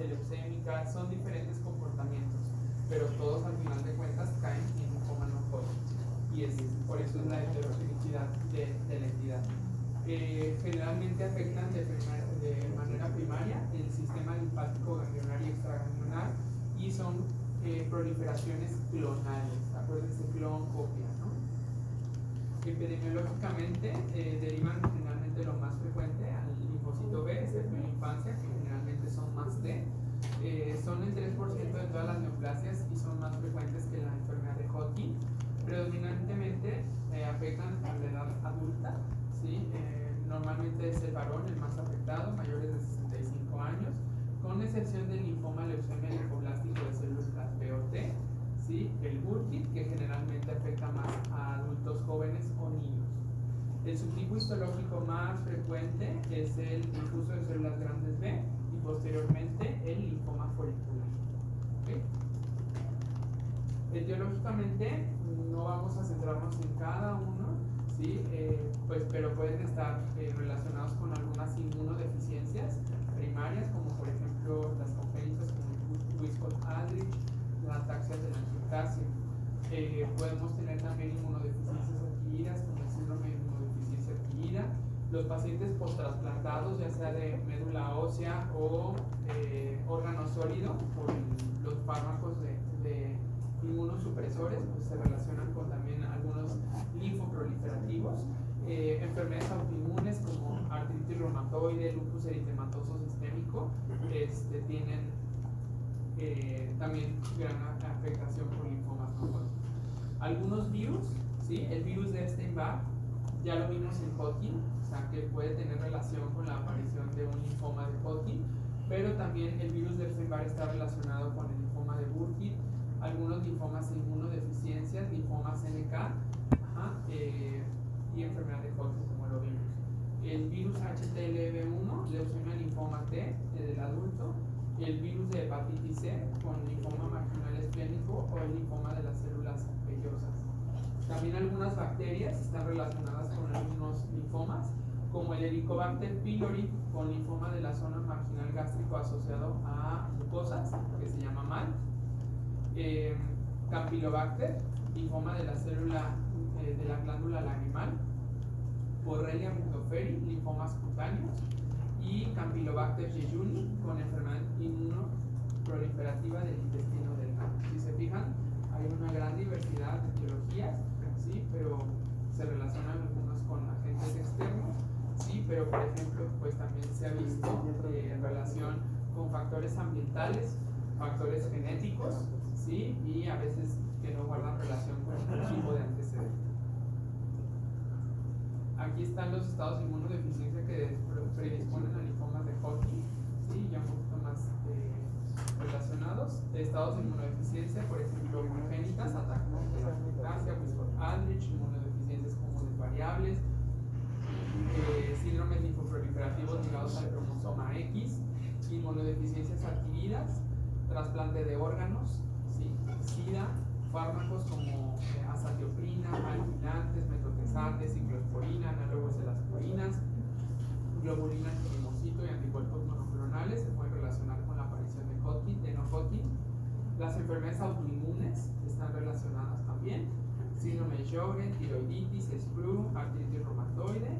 fase leucémica, son diferentes comportamientos, pero todos al final de cuentas caen en linfoma no Hodgkin, y por eso es la heterogenicidad de la entidad. Generalmente afectan de manera primaria el sistema linfático ganglionar y extraganglionar, y son proliferaciones clonales. Acuérdense, clon, copia, ¿no? Epidemiológicamente derivan generalmente lo más frecuente al linfocito B, excepto en la infancia, que generalmente son más T. Son el 3% de todas las neoplasias y son más frecuentes que la enfermedad de Hodgkin. Predominantemente afectan a la edad adulta, ¿sí? Normalmente es el varón el más afectado, mayores de 65 años, con excepción del linfoma leucemia linfoblástico de células B o T, ¿sí? El Burkitt, que generalmente afecta más a adultos jóvenes o niños. El subtipo histológico más frecuente es el difuso de células grandes B y posteriormente el linfoma folicular. ¿Okay? Etiológicamente no vamos a centrarnos en cada uno, ¿sí? Pero pueden estar relacionados con algunas inmunodeficiencias primarias, como por ejemplo las congénitas como Wiskott-Aldrich, la ataxia de la angioplasia. Podemos tener también inmunodeficiencias adquiridas, como el síndrome de inmunodeficiencia adquirida. Los pacientes post-trasplantados, ya sea de médula ósea o órgano sólido, por los fármacos de inmunosupresores, pues se relacionan con también algunos linfoproliferativos. Enfermedades autoinmunes como artritis reumatoide, lupus eritematoso sistémico, tienen también gran afectación por linfomas no Hodgkin. Algunos virus, ¿sí? El virus de Epstein-Barr ya lo vimos en Hodgkin, o sea que puede tener relación con la aparición de un linfoma de Hodgkin, pero también el virus de Epstein-Barr está relacionado con el linfoma de Burkitt, algunos linfomas de inmunodeficiencias, linfomas NK, y enfermedad de Hodgkin, como lo vimos. El virus HTLV1, leucemia linfoma T del adulto, el virus de hepatitis C con linfoma marginal esplénico o el linfoma de las células vellosas. También algunas bacterias están relacionadas con algunos linfomas, como el Helicobacter pylori con linfoma de la zona marginal gástrico asociado a mucosas, que se llama MAL. Campylobacter, linfoma de la célula de la glándula lagrimal. Borrelia burgdorferi, linfomas cutáneos. Y Campylobacter jejuni con enfermedad inmunoproliferativa del intestino delgado. Si se fijan, hay una gran diversidad de etiologías, ¿sí? Pero se relacionan algunos con agentes externos, ¿sí? Pero por ejemplo, pues también se ha visto en relación con factores ambientales, factores genéticos, ¿sí? Y a veces que no guardan relación con el tipo de antecedente. Aquí están los estados de inmunodeficiencia que predisponen a linfomas de Hodgkin, ¿sí? Ya un poquito más relacionados. Estados de inmunodeficiencia, por ejemplo, congénitas, ataxia, Wiskott-Aldrich, inmunodeficiencias comunes variables, síndromes linfoproliferativos ligados al cromosoma X, inmunodeficiencias adquiridas, trasplante de órganos, ¿sí? SIDA, fármacos como azatioprina, alquilantes, metotrexate, ciclosporina, análogos de las purinas, globulina limosito y anticuerpos monoclonales se pueden relacionar con la aparición de Hodgkin, de no Hodgkin. Las enfermedades autoinmunes están relacionadas también, síndrome de Sjögren, tiroiditis, SPRU, artritis reumatoide,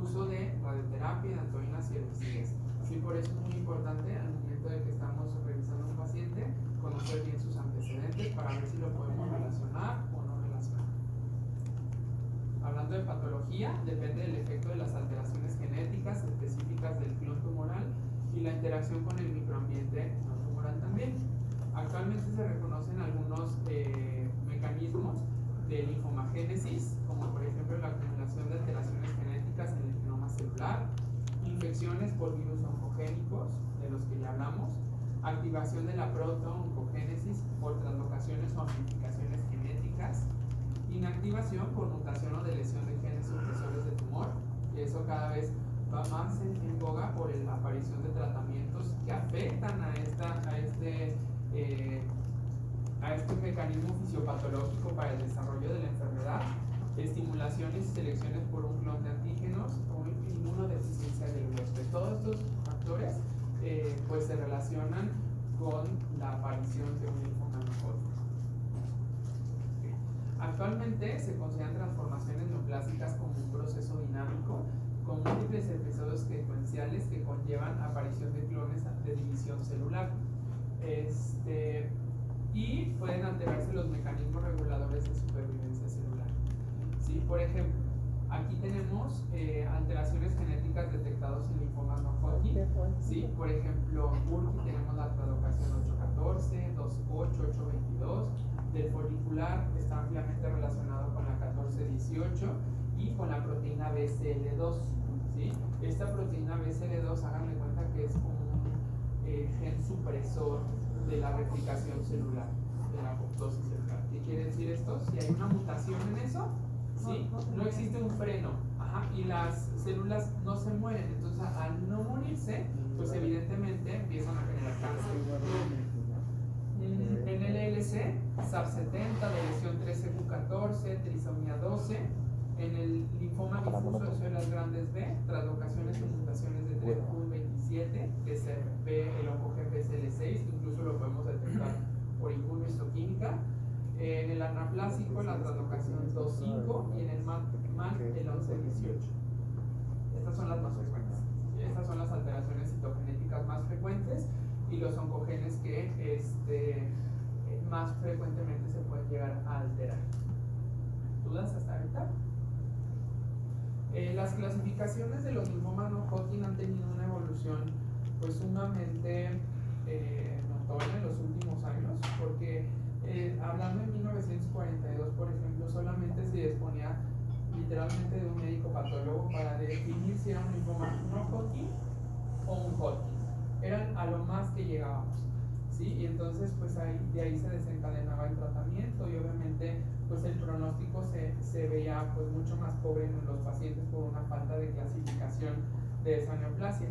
uso de radioterapia, de antoínas y herbicidas. Así por eso es muy importante al momento de que estamos revisando a un paciente conocer bien sus antecedentes para ver si lo podemos relacionar o no relacionar. Hablando de patología, depende del efecto de las alteraciones genéticas específicas del clon tumoral y la interacción con el microambiente no tumoral también. Actualmente se reconocen algunos mecanismos de linfomagénesis, como por ejemplo la acumulación de alteraciones genéticas en el genoma celular, infecciones por virus oncogénicos, de los que ya hablamos, activación de la proto-oncogénesis por translocaciones o amplificaciones genéticas, inactivación por mutación o de lesión de genes supresores de tumor, y eso cada vez va más en boga por la aparición de tratamientos que afectan a este mecanismo fisiopatológico para el desarrollo de la enfermedad, estimulaciones y selecciones por un clon de antígenos o inmunodeficiencia del huésped. Todos estos factores pues se relacionan con la aparición de un linfoma no Hodgkin. Actualmente se consideran transformaciones neoplásicas como un proceso dinámico con múltiples episodios secuenciales que conllevan aparición de clones de división celular. Y pueden alterarse los mecanismos reguladores de supervivencia celular. ¿Sí? Por ejemplo, aquí tenemos alteraciones genéticas detectadas en linfomas no Hodgkin. ¿Sí? Por ejemplo, en Burkitt tenemos la traducación 814, 28, 822. Del folicular está ampliamente relacionado con la 1418 y con la proteína BCL2. ¿Sí? Esta proteína BCL2, hagan de cuenta que es como un gen supresor de la replicación celular, de la apoptosis celular. ¿Qué quiere decir esto? Si hay una mutación en eso, ¿sí? No existe un freno. Y las células no se mueren. Entonces, al no morirse, pues evidentemente empiezan a generar cáncer. En el LLC, SAP70, lesión 13Q14, trisomía 12. En el linfoma difuso de células grandes B, translocaciones y mutaciones de 3Q27, que se ve el oncogen BCL6, incluso lo podemos detectar por inmunohistoquímica. En el anaplásico, la translocación 2.5 y en el MAN el 11.18. Estas son las más frecuentes. Estas son las alteraciones citogenéticas más frecuentes y los oncogenes que más frecuentemente se pueden llegar a alterar. ¿Dudas hasta ahorita? Las clasificaciones de los linfomas no Hodgkin han tenido una evolución pues sumamente notoria en los últimos años, porque hablando en 1942, por ejemplo, solamente se disponía literalmente de un médico patólogo para definir si era un linfoma no Hodgkin o un Hodgkin. Eran a lo más que llegábamos, ¿sí? Y entonces pues de ahí se desencadenaba el tratamiento y obviamente pues el pronóstico se veía pues mucho más pobre en los pacientes por una falta de clasificación de esa neoplasia.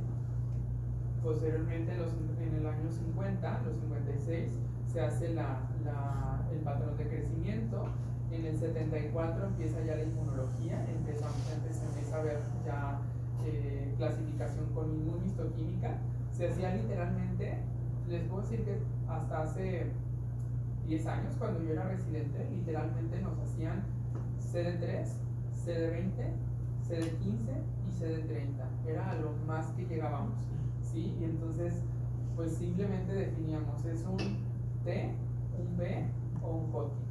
Posteriormente en el año 50, los 56, se hace el patrón de crecimiento. En el 74 empieza ya la inmunología, se empieza a ver ya clasificación con inmunohistoquímica. Se hacía literalmente, les puedo decir que hasta hace 10 años, cuando yo era residente, literalmente nos hacían CD3, CD20, CD15 y CD30. Era a lo más que llegábamos, ¿sí? Y entonces, pues simplemente definíamos, ¿es un T, un B o un Hodgkin?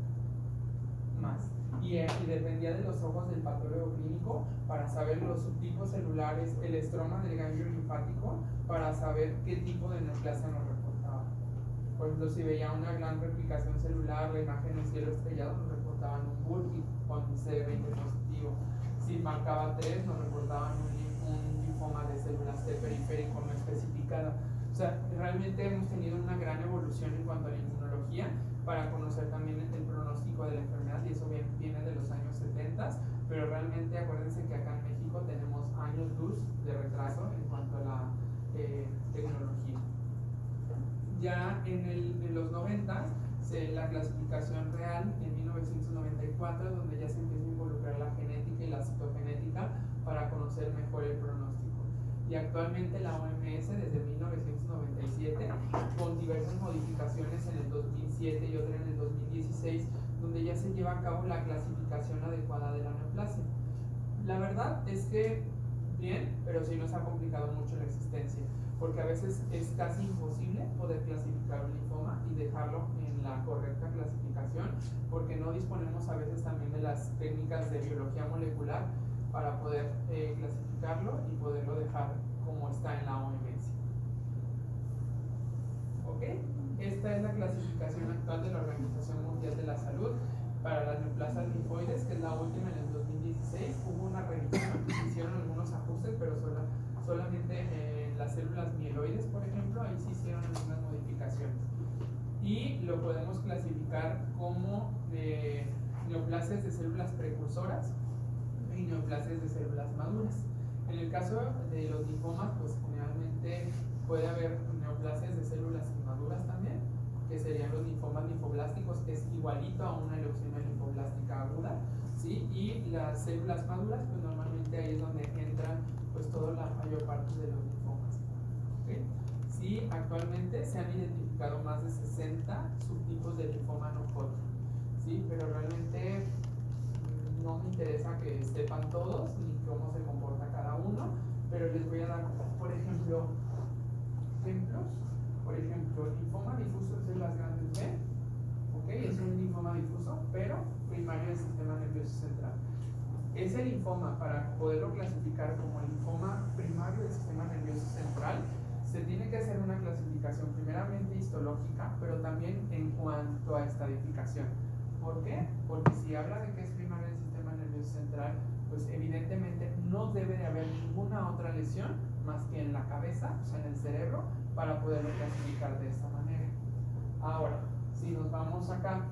Más. Y dependía de los ojos del patólogo clínico para saber los subtipos celulares, el estroma del ganglio linfático, para saber qué tipo de neoplasia nos reportaba. Por ejemplo, si veía una gran replicación celular, la imagen del cielo estrellado, nos reportaban un Burkitt con CD20 positivo. Si marcaba 3, nos reportaban un linfoma de células T periférico no especificado. O sea, realmente hemos tenido una gran evolución en cuanto a la inmunología para conocer también el pronóstico de la enfermedad, y eso viene de los años 70, pero realmente acuérdense que acá en México tenemos años luz de retraso en cuanto a la tecnología. Ya en los 90, la clasificación real en 1994, donde ya se empieza a involucrar la genética y la citogenética para conocer mejor el pronóstico. Y actualmente la OMS desde 1997, con diversas modificaciones en el 2007 y otra en el 2016, donde ya se lleva a cabo la clasificación adecuada de la neoplasia. La verdad es que bien, pero sí nos ha complicado mucho la existencia, porque a veces es casi imposible poder clasificar un linfoma y dejarlo en la correcta clasificación, porque no disponemos a veces también de las técnicas de biología molecular para poder clasificarlo y poderlo dejar como está en la OMS. ¿Ok? Esta es la clasificación actual de la Organización Mundial de la Salud para las neoplasias linfoides, que es la última en el 2016. Hubo una revisión, hicieron algunos ajustes, pero solamente las células mieloides, por ejemplo, ahí sí hicieron algunas modificaciones. Y lo podemos clasificar como neoplasias de células precursoras y neoplasias de células maduras. En el caso de los linfomas, pues generalmente puede haber neoplasias de células inmaduras también, que serían los linfomas linfoblásticos, que es igualito a una leucemia linfoblástica aguda, ¿sí? Y las células maduras, pues normalmente ahí es donde entran pues toda la mayor parte de los linfomas. ¿Okay? Sí, actualmente se han identificado más de 60 subtipos de linfoma no Hodgkin, ¿sí? Pero realmente no me interesa que sepan todos ni cómo se comporta cada uno, pero les voy a dar, por ejemplo, ejemplos. Por ejemplo, linfoma difuso de células grandes B, ¿ok? Es un linfoma difuso, pero primario del sistema nervioso central. Ese linfoma, para poderlo clasificar como linfoma primario del sistema nervioso central, se tiene que hacer una clasificación primeramente histológica, pero también en cuanto a estadificación. ¿Por qué? Porque si habla de que es primario del sistema nervioso central, pues evidentemente no debe de haber ninguna otra lesión más que en la cabeza, o sea, en el cerebro, para poderlo clasificar de esta manera. Ahora, si nos vamos acá,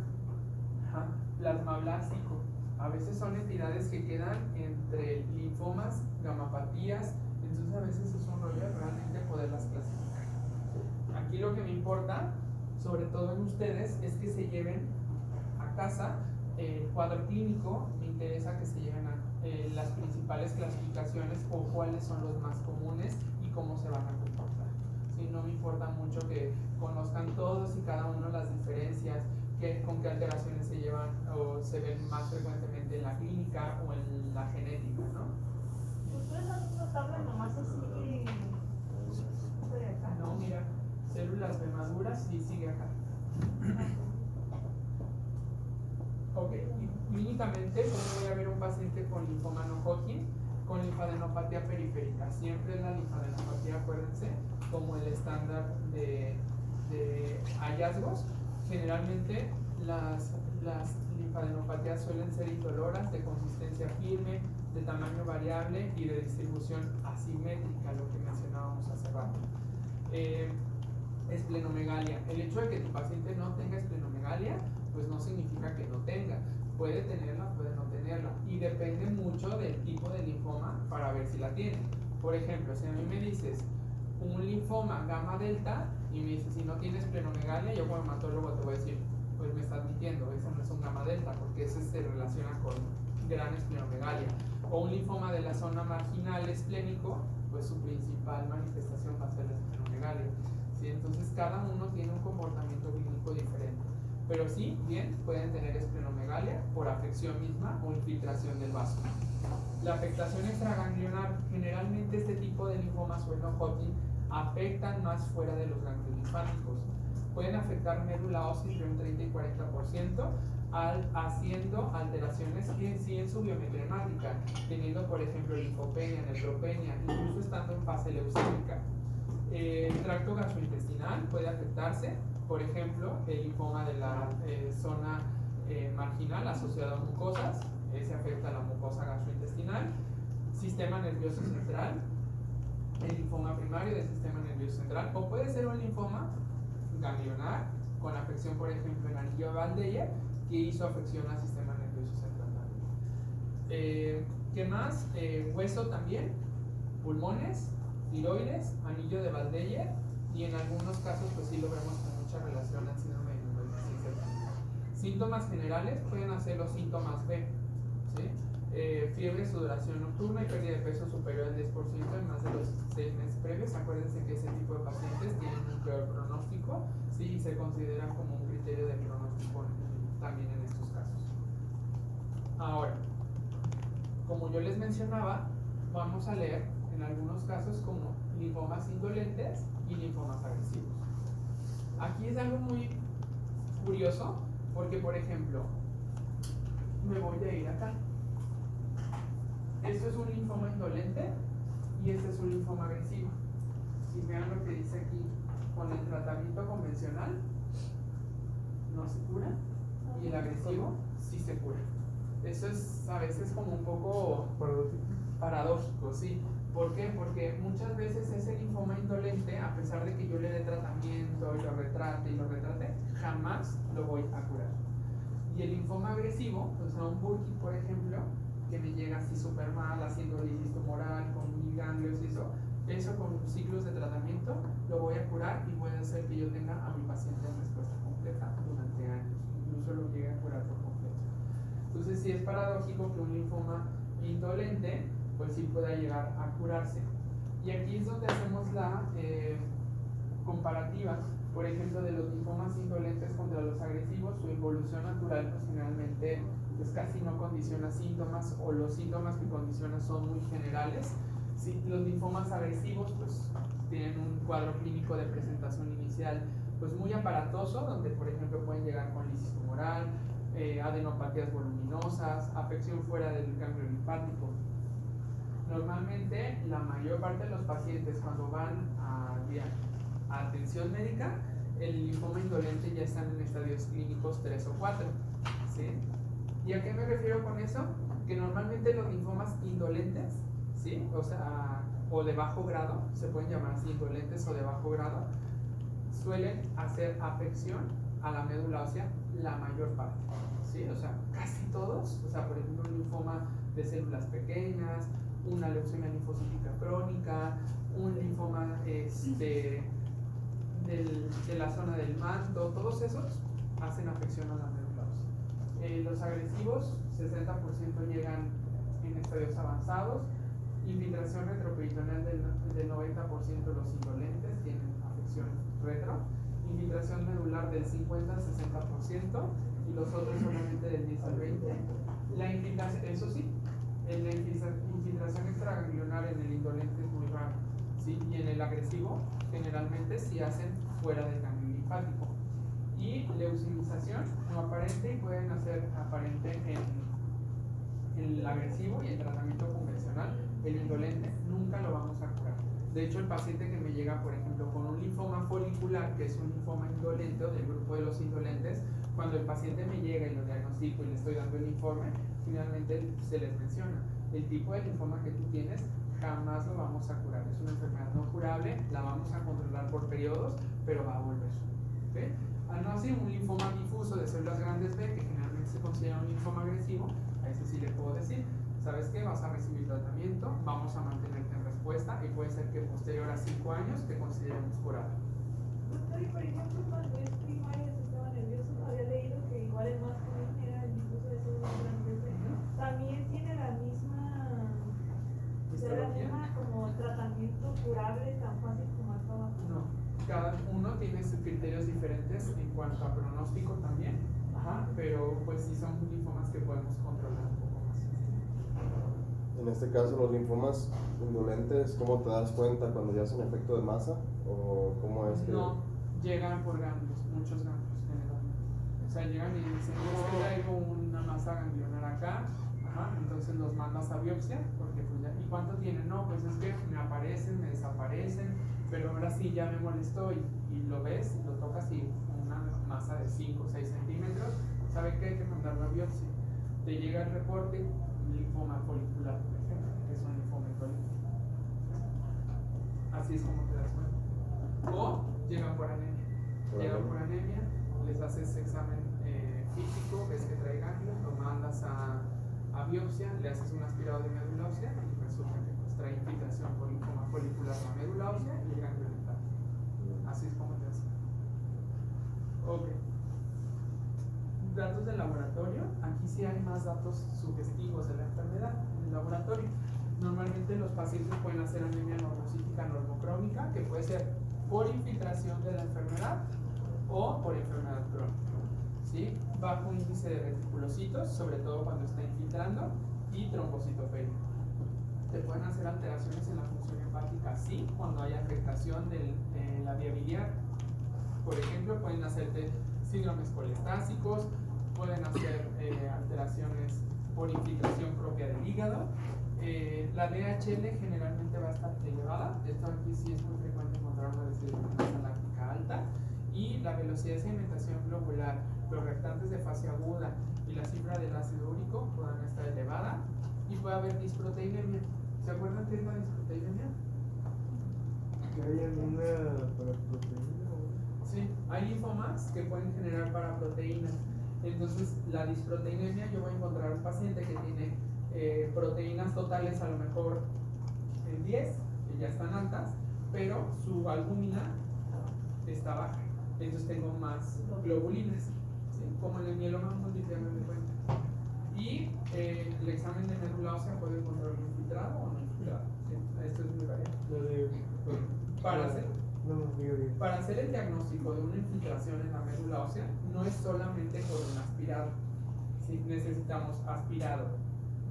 plasmablástico, a veces son entidades que quedan entre linfomas, gamapatías, entonces a veces es un rollo realmente poderlas clasificar. Aquí lo que me importa, sobre todo en ustedes, es que se lleven a casa el cuadro clínico. Me interesa que se lleven a las principales clasificaciones o cuáles son los más comunes y cómo se van a comportar. ¿Sí? No me importa mucho que conozcan todos y cada uno las diferencias, con qué alteraciones se llevan o se ven más frecuentemente en la clínica o en la genética, ¿no? ¿Ustedes han una tabla nomás así de acá? No, mira, células de maduras y sigue acá. Ok, y clínicamente, ¿cómo voy a ver un paciente con linfoma no Hodgkin? Con linfadenopatía periférica. Siempre es la linfadenopatía, acuérdense, como el estándar de hallazgos. Generalmente las linfadenopatías suelen ser indoloras, de consistencia firme, de tamaño variable y de distribución asimétrica, lo que mencionábamos hace rato. Esplenomegalia. El hecho de que tu paciente no tenga esplenomegalia, pues no significa que no tenga. Puede tenerla, puede no tenerla. Y depende mucho del tipo de linfoma para ver si la tiene. Por ejemplo, si a mí me dices un linfoma gamma delta y me dices si no tienes esplenomegalia, yo como hematólogo te voy a decir, pues me estás mintiendo, ese no es un gamma delta, porque ese se relaciona con gran esplenomegalia. O un linfoma de la zona marginal esplénico, pues su principal manifestación va a ser la esplenomegalia. ¿Sí? Entonces cada uno tiene un comportamiento clínico diferente. Pero sí, bien, pueden tener esplenomegalia por afección misma o infiltración del vaso. La afectación extraganglionar, generalmente este tipo de linfomas o no Hodgkin afectan más fuera de los ganglios linfáticos. Pueden afectar médula ósea entre un 30 y 40%, haciendo alteraciones en su biometría hemática, teniendo por ejemplo linfopenia, neutropenia, incluso estando en fase leucémica. El tracto gastrointestinal puede afectarse, por ejemplo, el linfoma de la zona marginal asociado a mucosas, se afecta a la mucosa gastrointestinal. Sistema nervioso central, el linfoma primario del sistema nervioso central, o puede ser un linfoma ganglionar con afección, por ejemplo, en anillo de Waldeyer, que hizo afección al sistema nervioso central. ¿Qué más? Hueso también, pulmones, tiroides, anillo de Waldeyer, y en algunos casos pues sí lo vemos con mucha relación al síndrome de inmunodeficiencia adquirida. Síntomas generales pueden hacer los síntomas B, ¿sí? Fiebre, sudoración nocturna y pérdida de peso superior al 10% en más de los 6 meses previos. Acuérdense que ese tipo de pacientes tienen un peor pronóstico, ¿sí? Y se consideran como un criterio de pronóstico también en estos casos. Ahora, como yo les mencionaba, vamos a leer en algunos casos como linfomas indolentes y linfomas agresivos. Aquí es algo muy curioso porque, por ejemplo, me voy a ir acá. Esto es un linfoma indolente y este es un linfoma agresivo. Y vean lo que dice aquí, con el tratamiento convencional no se cura y el agresivo sí se cura. Eso es a veces como un poco paradójico, ¿sí? ¿Por qué? Porque muchas veces ese linfoma indolente, a pesar de que yo le dé tratamiento y lo retrate, jamás lo voy a curar. Y el linfoma agresivo, pues a un Burkitt, por ejemplo, que me llega así súper mal, haciendo lisis tumoral, con mil ganglios y eso con ciclos de tratamiento lo voy a curar y voy a hacer que yo tenga a mi paciente en respuesta completa durante años, incluso lo llegue a curar por completo. Entonces sí es paradójico que un linfoma indolente pues sí pueda llegar a curarse. Y aquí es donde hacemos comparativa, por ejemplo, de los linfomas indolentes contra los agresivos, su evolución natural pues generalmente pues casi no condiciona síntomas, o los síntomas que condicionan son muy generales. Sí, los linfomas agresivos pues tienen un cuadro clínico de presentación inicial pues muy aparatoso, donde por ejemplo pueden llegar con lisis tumoral, adenopatías voluminosas, afección fuera del ganglio linfático. Normalmente la mayor parte de los pacientes cuando van a atención médica, el linfoma indolente ya están en estadios clínicos 3 o 4, ¿sí? ¿Y a qué me refiero con eso? Que normalmente los linfomas indolentes, ¿sí? O sea, o de bajo grado, se pueden llamar así, indolentes o de bajo grado, suelen hacer afección a la médula ósea la mayor parte, ¿sí? O sea, casi todos, o sea, por ejemplo, un linfoma de células pequeñas, una leucemia linfocítica crónica, un linfoma de la zona del manto, todos esos hacen afección a la médula ósea. Los agresivos, 60% llegan en estadios avanzados, infiltración retroperitoneal del 90% de los indolentes tienen afección retro, infiltración medular del 50 al 60% y los otros solamente del 10 al 20%. La infiltración, eso sí, la infiltración extraganglionar en el indolente es muy raro, ¿sí? Y en el agresivo generalmente sí hacen fuera del ganglio linfático. Y leucemización no aparente y pueden hacer aparente en el agresivo y el tratamiento convencional. El indolente nunca lo vamos a curar. De hecho, el paciente que me llega, por ejemplo, con un linfoma folicular, que es un linfoma indolente o del grupo de los indolentes, cuando el paciente me llega y lo diagnostico y le estoy dando el informe, finalmente se les menciona: el tipo de linfoma que tú tienes jamás lo vamos a curar, es una enfermedad no curable, la vamos a controlar por periodos, pero va a volver, ¿okay? Al no ser un linfoma difuso de células grandes B, que generalmente se considera un linfoma agresivo, a ese sí le puedo decir: ¿sabes qué? Vas a recibir tratamiento, vamos a mantenerte en respuesta y puede ser que posterior a 5 años te consideremos curado. Doctor, y por ejemplo, cuando es primario el sistema nervioso, había leído que igual el más común era el difuso de células grandes B, ¿no? También tiene la misma como tratamiento curable tan fácil como acá abajo. No, cada uno tiene sus criterios diferentes en cuanto a pronóstico también, pero pues sí son linfomas que podemos controlar un poco más. En este caso, los linfomas indolentes, ¿cómo te das cuenta cuando ya hacen efecto de masa? ¿O cómo es que...? No, llegan por ganglios, muchos ganglios generalmente. O sea, llegan y dicen: es que traigo una masa ganglionar acá, entonces los mandas a biopsia, porque pues ya, ¿y cuánto tienen? No, pues es que me aparecen, me desaparecen, pero ahora sí ya me molestó y lo ves, lo tocas y una masa de 5 o 6 centímetros, ¿sabe qué? Hay que mandarlo a biopsia. Te llega el reporte, linfoma folicular, por ejemplo, que es un linfoma indolente. Así es como te das cuenta. O llegan por anemia. Llegan por anemia, les haces examen físico, ves que trae ganglios, lo mandas a biopsia, le haces un aspirado de médula ósea y resulta que pues, trae infiltración por linfoma folicular la médula ósea y el ganglio linfático. Así es como te das cuenta. Ok. Datos del laboratorio. Aquí sí hay más datos sugestivos de la enfermedad en el laboratorio. Normalmente los pacientes pueden hacer anemia normocítica normocrónica, que puede ser por infiltración de la enfermedad o por enfermedad crónica, ¿sí? Bajo índice de reticulocitos, sobre todo cuando está infiltrando, y trombocitopenia. Te pueden hacer alteraciones en la función hepática, sí, cuando hay afectación de la vía biliar. Por ejemplo, pueden hacerte síndromes colestásicos, pueden hacer alteraciones por infiltración propia del hígado. La DHL generalmente va a estar elevada, esto aquí sí es muy frecuente encontrar una deshidratación láctica alta, y la velocidad de sedimentación globular, los reactantes de fase aguda y la cifra del ácido úrico puedan estar elevada, y puede haber disproteinemia. ¿Se acuerdan qué es la disproteinemia? ¿Hay alguna paraproteína? Sí, hay linfomas que pueden generar paraproteínas. Entonces, la disproteinemia, yo voy a encontrar un paciente que tiene proteínas totales a lo mejor 10, que ya están altas, pero su albúmina está baja. Entonces tengo más globulinas, ¿sí? Como en el mieloma múltiple, me doy cuenta. Y el examen de médula ósea puede encontrar infiltrado o no infiltrado, ¿sí? Esto es muy variable. Para hacer No, digo, digo. Para hacer el diagnóstico de una infiltración en la médula ósea, no es solamente con un aspirado. ¿Sí? Necesitamos aspirado,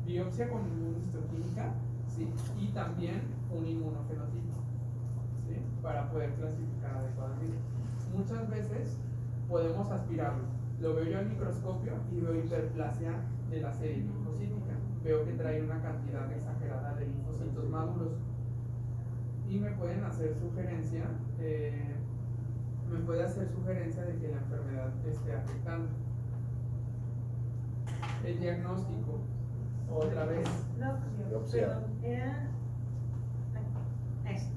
biopsia con inmunohistoquímica, ¿sí? Y también un inmunofenotipo, ¿sí? Para poder clasificar adecuadamente. Muchas veces podemos aspirarlo. Lo veo yo al microscopio y veo hiperplasia de la serie linfocítica. Veo que trae una cantidad exagerada de linfocitos maduros. Y me pueden hacer sugerencia, de que la enfermedad esté afectando. El diagnóstico, otra vez. No, Biopsia. perdón, era. Eso.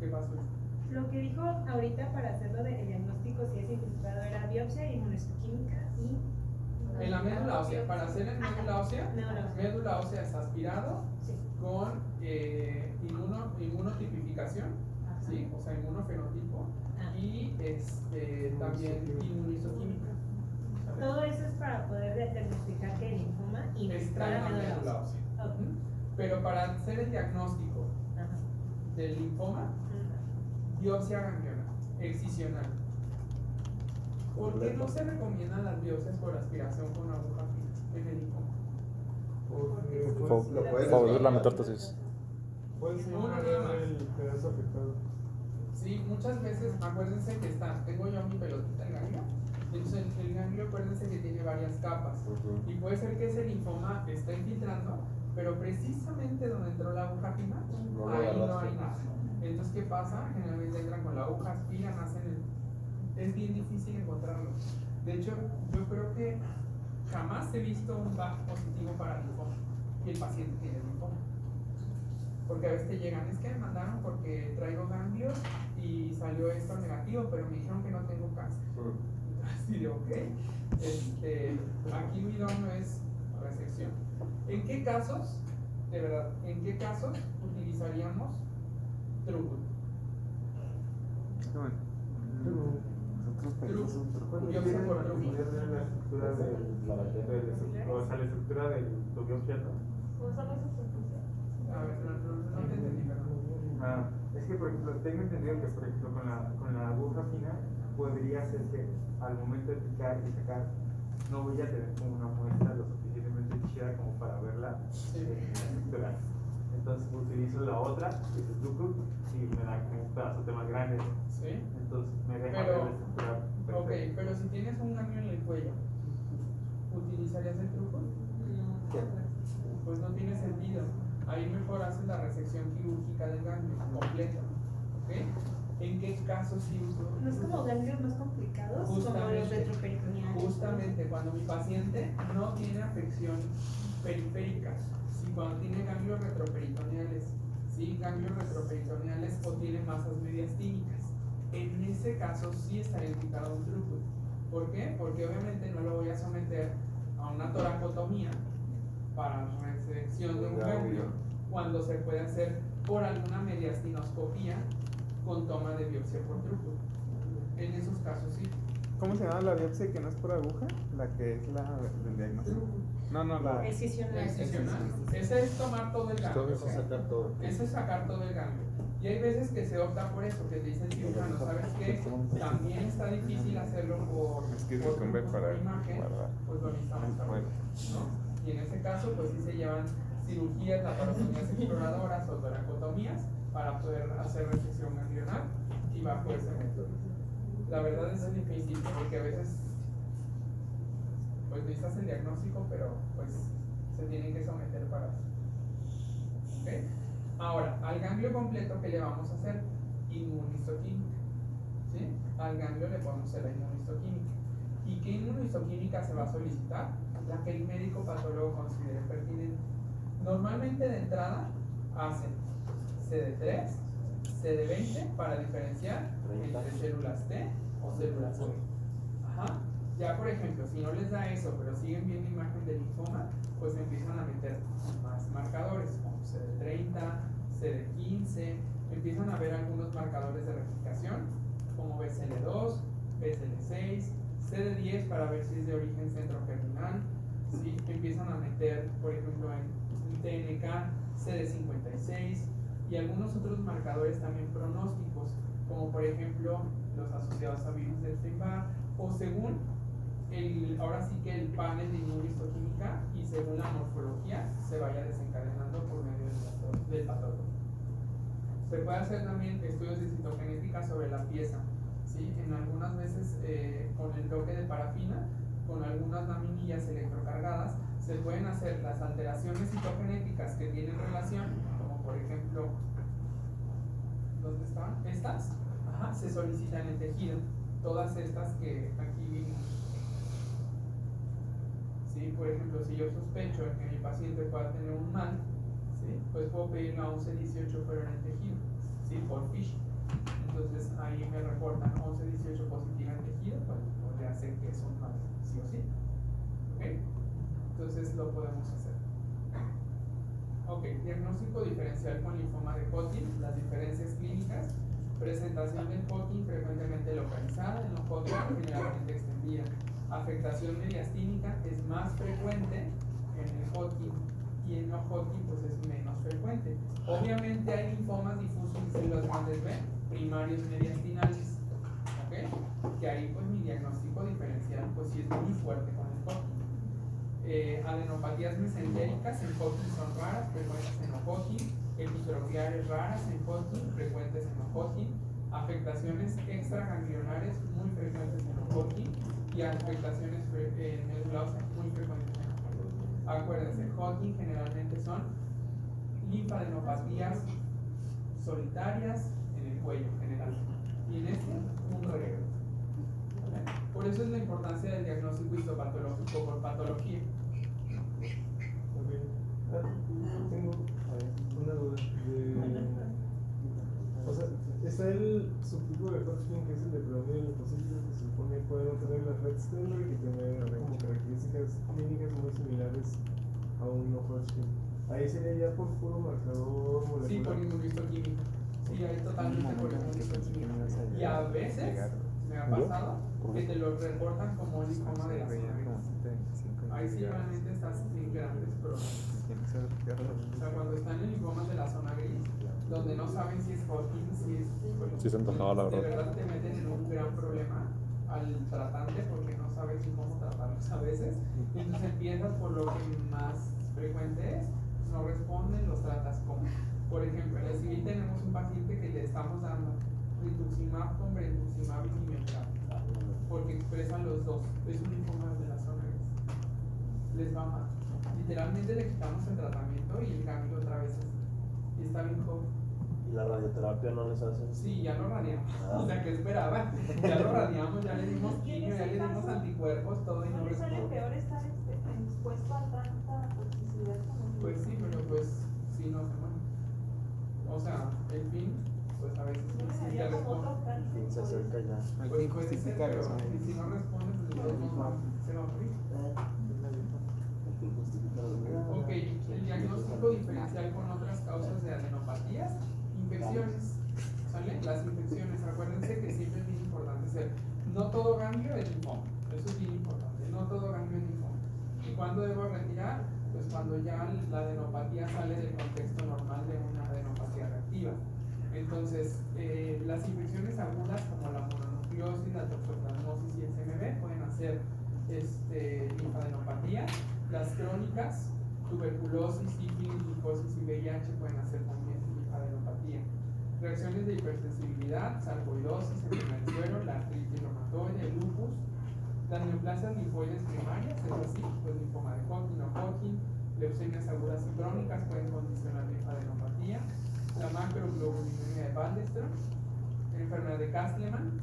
¿Qué pasó? Lo que dijo ahorita para hacerlo del diagnóstico si es infiltrado era biopsia, inmunohistoquímica y. En la médula ósea, para hacer en médula ósea es aspirado Sí. con inmunotipificación, ¿sí? O sea, inmunofenotipo y también inmunohistoquímica. ¿Sale? Todo eso es para poder diagnosticar que el linfoma Está en la médula ósea. Ok. Pero para hacer el diagnóstico Ajá. del linfoma, biopsia ganglionar, excisional. ¿Por qué no se recomiendan las biopsias por aspiración con aguja fina en el linfoma? Porque Lo puedes Favorecer la metástasis. puede ser No, una nada más. el pedazo afectado. Sí, muchas veces, acuérdense que tengo yo mi pelotita el ganglio, entonces el ganglio acuérdense que tiene varias capas Ujú. y puede ser que ese linfoma esté infiltrando, pero precisamente donde entró la aguja fina, No lo ahí no agarraste. hay nada. Entonces, ¿qué pasa? Generalmente entran con la aguja, aspiran, hacen es bien difícil encontrarlo. De hecho, yo creo que jamás he visto un BAC positivo para linfoma y el paciente tiene linfoma. Porque a veces te llegan, es que me mandaron porque traigo ganglios y salió esto negativo, pero me dijeron que no tengo cáncer. Así de ok. Aquí mi idóneo es resección. ¿En qué casos, de verdad, en qué casos utilizaríamos Trucut? Biopsia por Trucut. La estructura la estructura de tu biopsia, ¿no? ¿Cómo son esas conclusiones? A ver, no te entendí, perdón. Es que, por ejemplo, tengo entendido que, por ejemplo, con la aguja fina podría ser que al momento de picar y sacar no voy a tener como una muestra lo suficientemente chida como para verla en la estructura. Entonces utilizo la otra, que es el Trucut, y me da como un pedazote más grande. ¿Sí? Entonces me deja Pero- ver la estructura Ok, perfecta. pero si tienes un ganglio en el cuello, ¿utilizarías el truco? Pues no tiene sentido. Ahí mejor haces la resección quirúrgica del ganglio completo. ¿Ok? ¿En qué casos sí uso? ¿No es como ganglios más complicados? Como los Justamente. retroperitoneales. Justamente cuando mi paciente no tiene afección periférica, si cuando tiene ganglios retroperitoneales, ¿sí? Ganglios retroperitoneales o tiene masas mediastínicas, en ese caso sí estaría indicado un Trucut. ¿Por qué? Porque obviamente no lo voy a someter a una toracotomía para resección de un ganglio cuando se puede hacer por alguna mediastinoscopía con toma de biopsia por Trucut. En esos casos sí. ¿Cómo se llama la biopsia que no es por aguja? La que es la del diagnóstico. No, la. Excisional. Excisional. Ese es tomar todo el ganglio. Eso es sacar todo. Eso es sacar todo el ganglio. Y hay veces que se opta por eso, que te dicen cirujano, ¿sabes qué? También está difícil hacerlo por Es que por sucumbe para imagen, guardar. pues lo necesitamos saber, Bueno. ¿no? Y en ese caso, pues sí se llevan cirugías, laparotomías exploradoras o toracotomías para poder hacer resección ganglionar y bajo ese método. La verdad es difícil porque a veces pues necesitas el diagnóstico, pero pues se tienen que someter para eso. ¿Ok? Ahora, al ganglio completo, ¿qué le vamos a hacer? Inmunohistoquímica. ¿Sí? Al ganglio le podemos hacer la inmunohistoquímica. ¿Y qué inmunohistoquímica se va a solicitar? La que el médico patólogo considere pertinente. Normalmente de entrada hacen CD3, CD20 para diferenciar entre células T o células B. Ajá. Ya por ejemplo, si no les da eso, pero siguen viendo imagen del linfoma, pues empiezan a meter más marcadores como CD30, CD15, empiezan a ver algunos marcadores de replicación como BCL2, BCL6, CD10 para ver si es de origen centrogerminal, ¿sí? Empiezan a meter, por ejemplo, en TNK, CD56, y algunos otros marcadores también pronósticos, como por ejemplo los asociados a virus de Epstein-Barr, o según ahora sí que el panel de inmunohistoquímica y según la morfología se vaya desencadenando por medio del patógeno. Se puede hacer también estudios de citogenética sobre la pieza, ¿sí? En algunas veces con el toque de parafina, con algunas laminillas electrocargadas, se pueden hacer las alteraciones citogenéticas que tienen relación, como por ejemplo, ¿dónde están? Estas, se solicitan en tejido, todas estas que aquí vimos. ¿Sí? Por ejemplo, si yo sospecho que mi paciente pueda tener un MAN, ¿sí? Pues puedo pedirle a 11-18 fuera en el tejido, ¿sí? Por FISH. Entonces ahí me reportan 11-18 positiva en tejido, pues podría ser que es un MAN, sí o sí. ¿Ok? Entonces lo podemos hacer. Ok, diagnóstico diferencial con linfoma de Hodgkin, las diferencias clínicas, presentación del Hodgkin frecuentemente localizada, en los Hodgkin generalmente extendida. Afectación mediastínica es más frecuente en el Hodgkin y en no Hodgkin pues es menos frecuente. Obviamente hay linfomas difusos de células grandes B, primarios mediastinales, ¿ok? Que ahí pues mi diagnóstico diferencial pues sí es muy fuerte con el Hodgkin. Adenopatías mesentéricas en Hodgkin son raras, frecuentes en no Hodgkin. Epitrofiares raras en Hodgkin, frecuentes en no Hodgkin. Afectaciones extraganglionares muy frecuentes en no Hodgkin y afectaciones medulosas muy frecuentes en no Hodgkin. Acuérdense, Hodgkin generalmente son linfadenopatías solitarias en el cuello generalmente y en este un regreso. Por eso es la importancia del diagnóstico histopatológico por patología. Tengo una duda. O sea, está el subtipo de Hodgkin, que es el de predominio de linfocitos, que se supone que pueden tener la red stellar y que tiene como características clínicas muy similares a un no Hodgkin. Ahí sería ya por puro marcador molecular. Sí, por inmunohistoquímica. Sí, ahí totalmente por inmunohistoquímica. Y a veces me ha pasado que te lo reportan como un linfoma de la zona gris. Ahí sí realmente estás en grandes problemas. O sea, cuando están en linfomas de la zona gris, donde no saben si es Hodgkin, si es... Sí se antojaba, la verdad. De verdad te meten en un gran problema al tratante porque no sabes ni cómo tratarlos a veces. Y entonces empiezas por lo que más frecuente es, no responden, los tratas como. Por ejemplo, en el civil tenemos un paciente que le estamos dando rituximab con brentuximab y quimioterapia, porque expresan los dos, es un linfoma de la zona gris. Les va mal. Literalmente le quitamos el tratamiento y el cambio otra vez y está bien joven. ¿Y la radioterapia no les hace? Sí, ya lo radiamos. O sea, ¿qué esperaban? Ya lo radiamos, ya le dimos quimio, ya le dimos anticuerpos, todo y no ¿No sale responde. peor estar expuesto a tanta toxicidad como que- Pues sí, pero pues sí no se muere. O sea, el fin, pues a veces No me sí daría te como responde. otro cáncer. Se acerca ya. Pues Puede puede ser, justificar pero eso. si no responde, pues de todos modos se va a morir. Ok, el diagnóstico diferencial con otras causas de adenopatías, infecciones, ¿sale? Las infecciones, acuérdense que siempre es bien importante ser, no todo ganglio es linfoma, eso es bien importante, no todo ganglio es linfoma. ¿Y cuándo debo retirar? Pues cuando ya la adenopatía sale del contexto normal de una adenopatía reactiva. Entonces, las infecciones agudas como la mononucleosis, la toxoplasmosis y el CMV pueden hacer linfadenopatía. Las crónicas, tuberculosis, sífilis, liposis y VIH pueden hacer también linfadenopatía. Reacciones de hipersensibilidad, sarcoidosis, enfermedad del suero, la artritis reumatoide, el lupus, las neoplasias linfoides primarias, es así, pues linfoma de Hodgkin o Hodgkin, leucemias agudas y crónicas pueden condicionar linfadenopatía, la macroglobulinemia de Waldenström, enfermedad de Castleman,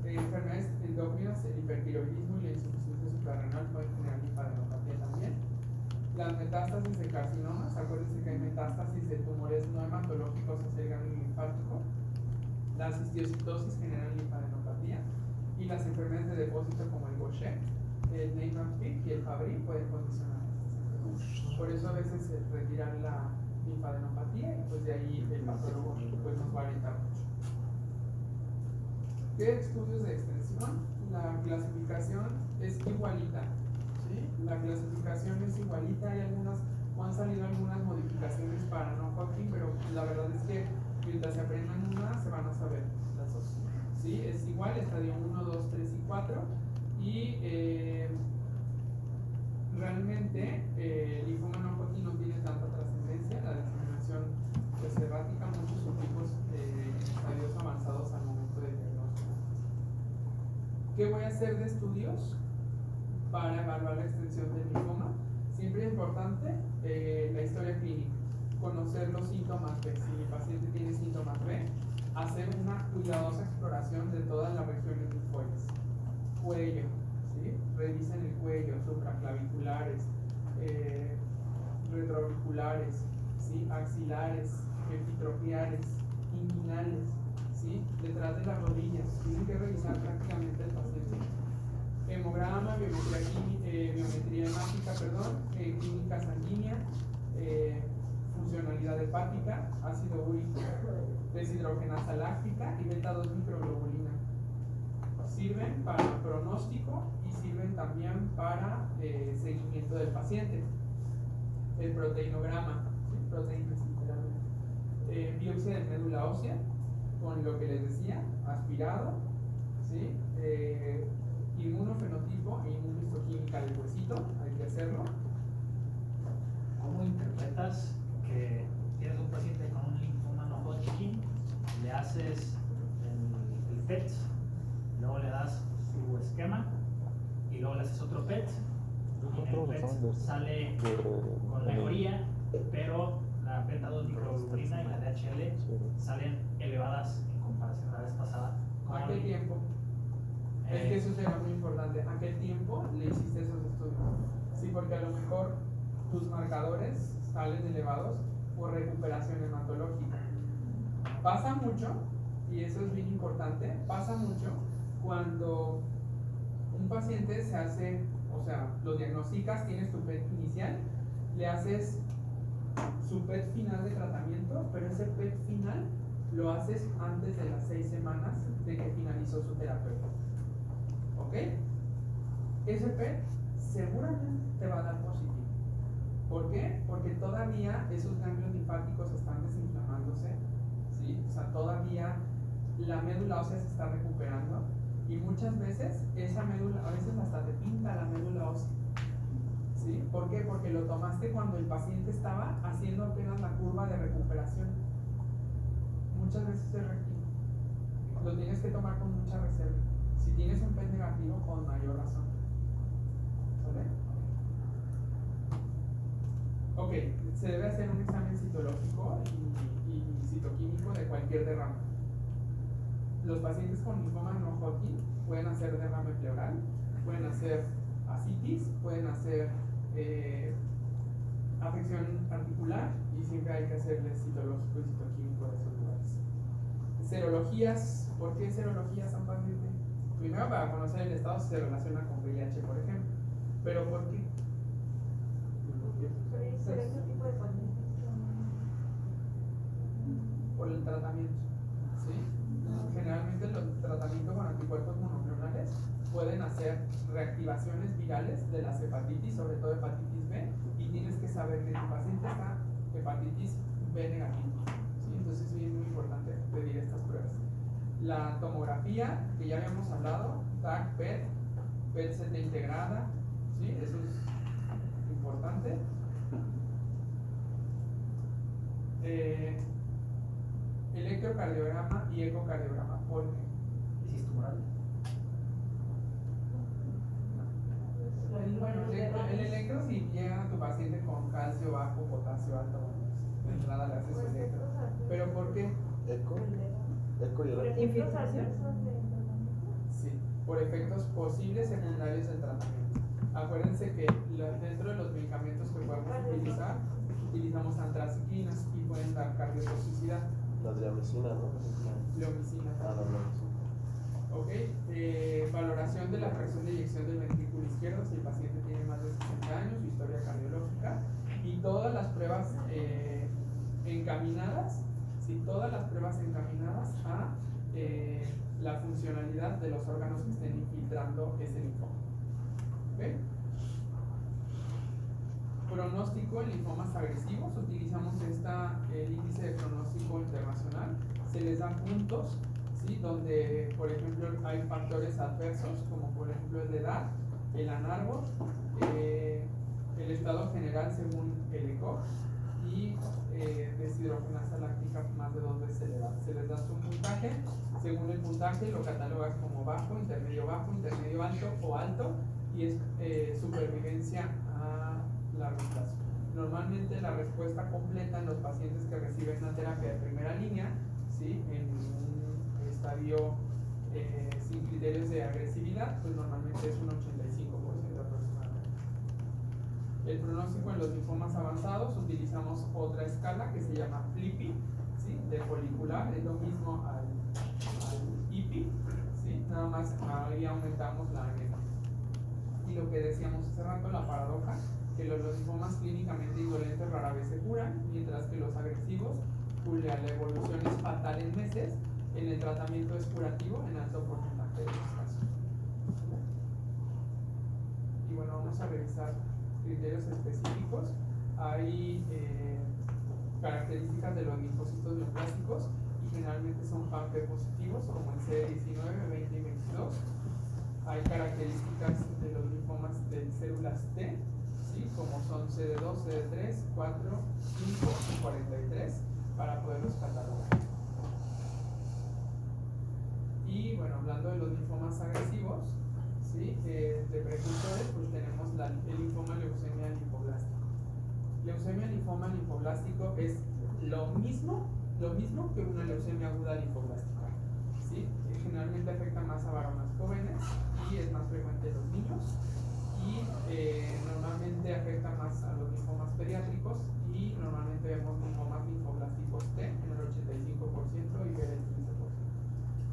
enfermedades endócrinas, el hipertiroidismo y la insuficiencia suprarrenal pueden generar linfadenopatía también. Las metástasis de carcinomas, acuérdense que hay metástasis de tumores no hematológicos hacia el ganglio linfático. Las histiocitosis generan linfadenopatía. Y las enfermedades de depósito como el Gaucher, el Niemann-Pick y el Fabry pueden condicionar estas enfermedades. Por eso a veces se retira la linfadenopatía y pues de ahí el patólogo pues nos va a orientar mucho. ¿Qué estudios de extensión? La clasificación es igualita, ¿sí? La clasificación es igualita, hay algunas o han salido algunas modificaciones para no-Hodgkin, pero la verdad es que mientras se aprendan una, se van a saber las dos. ¿Sí? Es igual, estadio 1, 2, 3 y 4. Y realmente el linfoma no-Hodgkin no tiene tanta trascendencia. La diseminación pues, se errática, muchos subtipos en estadios avanzados al momento del diagnóstico. ¿Qué voy a hacer de estudios para evaluar la extensión del linfoma? Siempre es importante la historia clínica, conocer los síntomas B. Si mi paciente tiene síntomas B, hacer una cuidadosa exploración de todas las regiones linfóides. Cuello, ¿sí? Revisen el cuello, supraclaviculares, retroauriculares, ¿sí? Axilares, epitropiales, inguinales, ¿sí? Detrás de las rodillas. Tienen que revisar prácticamente el paciente. Hemograma, biometría hemática, química sanguínea, funcionalidad hepática, ácido úrico, deshidrogenasa láctica y beta-2 microglobulina. Sirven para pronóstico y sirven también para seguimiento del paciente. El proteinograma, ¿sí? Proteínas literalmente. Biopsia de médula ósea, con lo que les decía, aspirado, ¿sí? Inmunofenotipo e inmunohistoquímica del huesito, hay que hacerlo. ¿Cómo interpretas que tienes un paciente con un linfoma no-Hodgkin, le haces el PET, luego le das su esquema y luego le haces otro PET y en el PET sale con mejoría, pero la beta-2 microglobulina y la DHL salen elevadas en comparación a la vez pasada? ¿A qué tiempo? Es que eso será muy importante. ¿A qué tiempo le hiciste esos estudios? Sí, porque a lo mejor tus marcadores salen elevados por recuperación hematológica. Pasa mucho, y eso es bien importante, pasa mucho cuando un paciente se hace, o sea, lo diagnosticas, tienes tu PET inicial, le haces su PET final de tratamiento, pero ese PET final lo haces antes de las 6 semanas de que finalizó su terapia. ¿Ok? Ese PET seguramente te va a dar positivo. ¿Por qué? Porque todavía esos ganglios linfáticos están desinflamándose, ¿sí? O sea, todavía la médula ósea se está recuperando y muchas veces esa médula, a veces hasta te pinta la médula ósea, ¿sí? ¿Por qué? Porque lo tomaste cuando el paciente estaba haciendo apenas la curva de recuperación. Muchas veces es reactivo. Lo tienes que tomar con mucha reserva. Si tienes un PET negativo, con mayor razón. ¿Sale? Ok, se debe hacer un examen citológico y citoquímico de cualquier derrame. Los pacientes con linfoma no-Hodgkin pueden hacer derrame pleural, pueden hacer ascitis, pueden hacer afección articular y siempre hay que hacerles citológico y citoquímico de esos lugares. Serologías, ¿por qué serologías son pacientes? Primero para conocer el estado si se relaciona con VIH, por ejemplo. Pero ¿por qué? Por el tratamiento, ¿sí? Generalmente los tratamientos con anticuerpos monoclonales pueden hacer reactivaciones virales de las hepatitis, sobre todo hepatitis B, y tienes que saber que tu paciente está hepatitis B negativo, ¿sí? Entonces sí es muy importante pedir estas pruebas. La tomografía, que ya habíamos hablado, TAC, PET, PET-CT integrada, ¿sí? Eso es importante. Electrocardiograma y ecocardiograma, ¿por qué? ¿Hiciste tumoral? Bueno, el electro si llega a tu paciente con calcio bajo, potasio alto, de entrada le haces el electro. ¿Pero por qué? Eco y electro. Sí, por efectos posibles secundarios del tratamiento. Acuérdense que dentro de los medicamentos que podemos utilizar, utilizamos antraciclinas y pueden dar cardiotoxicidad. La driamicina, ¿no? Leomicina. Ah, la driamicina. Ok, valoración de la fracción de eyección del ventrículo izquierdo si el paciente tiene más de 60 años, su historia cardiológica y todas las pruebas encaminadas, todas las pruebas encaminadas a la funcionalidad de los órganos que estén infiltrando ese linfoma. ¿Ok? Pronóstico en linfomas agresivos, utilizamos el índice de pronóstico internacional, se les dan puntos, ¿sí? Donde por ejemplo hay factores adversos, como por ejemplo el de edad, el ANARBO, el estado general según el ECOG y deshidrogenasa láctica más de 2 veces elevada. Se les da su puntaje, según el puntaje lo catalogas como bajo, intermedio alto o alto, y es supervivencia a largo plazo. Normalmente la respuesta completa en los pacientes que reciben una terapia de primera línea, ¿sí? En un estadio sin criterios de agresividad, pues normalmente es un 85% aproximadamente. El pronóstico en los linfomas avanzados, utilizamos otra escala que se llama FLIPI, ¿sí? De folicular, es lo mismo al IPI, ¿sí? Nada más ahí aumentamos la N. Y lo que decíamos hace rato, la paradoja, que los linfomas clínicamente indolentes rara vez se curan, mientras que los agresivos, cuya la evolución es fatal en meses, en el tratamiento es curativo en alto porcentaje de los casos. Y bueno, vamos a revisar criterios específicos. Hay características de los linfocitos neoplásticos y generalmente son PAMP positivos, como en CD19, 20 y 22. Hay características de los linfomas de células T, ¿sí? Como son CD2, CD3, 4, 5 y 43, para poderlos catalogar. Y bueno, hablando de los linfomas agresivos, ¿sí? De precursores, pues tenemos el linfoma leucemia linfoblástico. Leucemia linfoma linfoblástico es lo mismo que una leucemia aguda linfoblástica, ¿sí? Generalmente afecta más a varones jóvenes y es más frecuente en los niños, y normalmente afecta más a los linfomas pediátricos, y normalmente vemos linfomas linfoblásticos T en el 85% y B el 15%.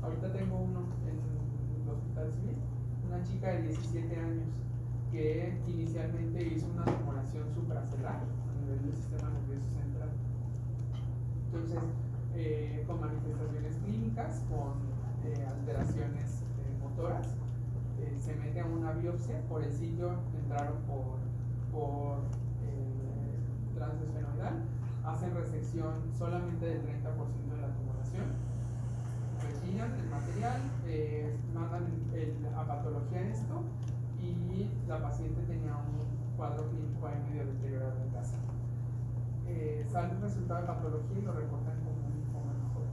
Ahorita tengo uno en el hospital civil, una chica de 17 años que inicialmente hizo una tumoración supracelular a nivel del sistema nervioso central. Entonces, con manifestaciones clínicas, con alteraciones motoras, se mete a una biopsia. Por el sitio entraron por transesfenoidal, hacen resección solamente del 30% de la tumoración, retiran el material, mandan a patología esto, y la paciente tenía un cuadro clínico ahí medio deteriorado en casa. Sale el resultado de patología y lo reportan como un linfoma mejor.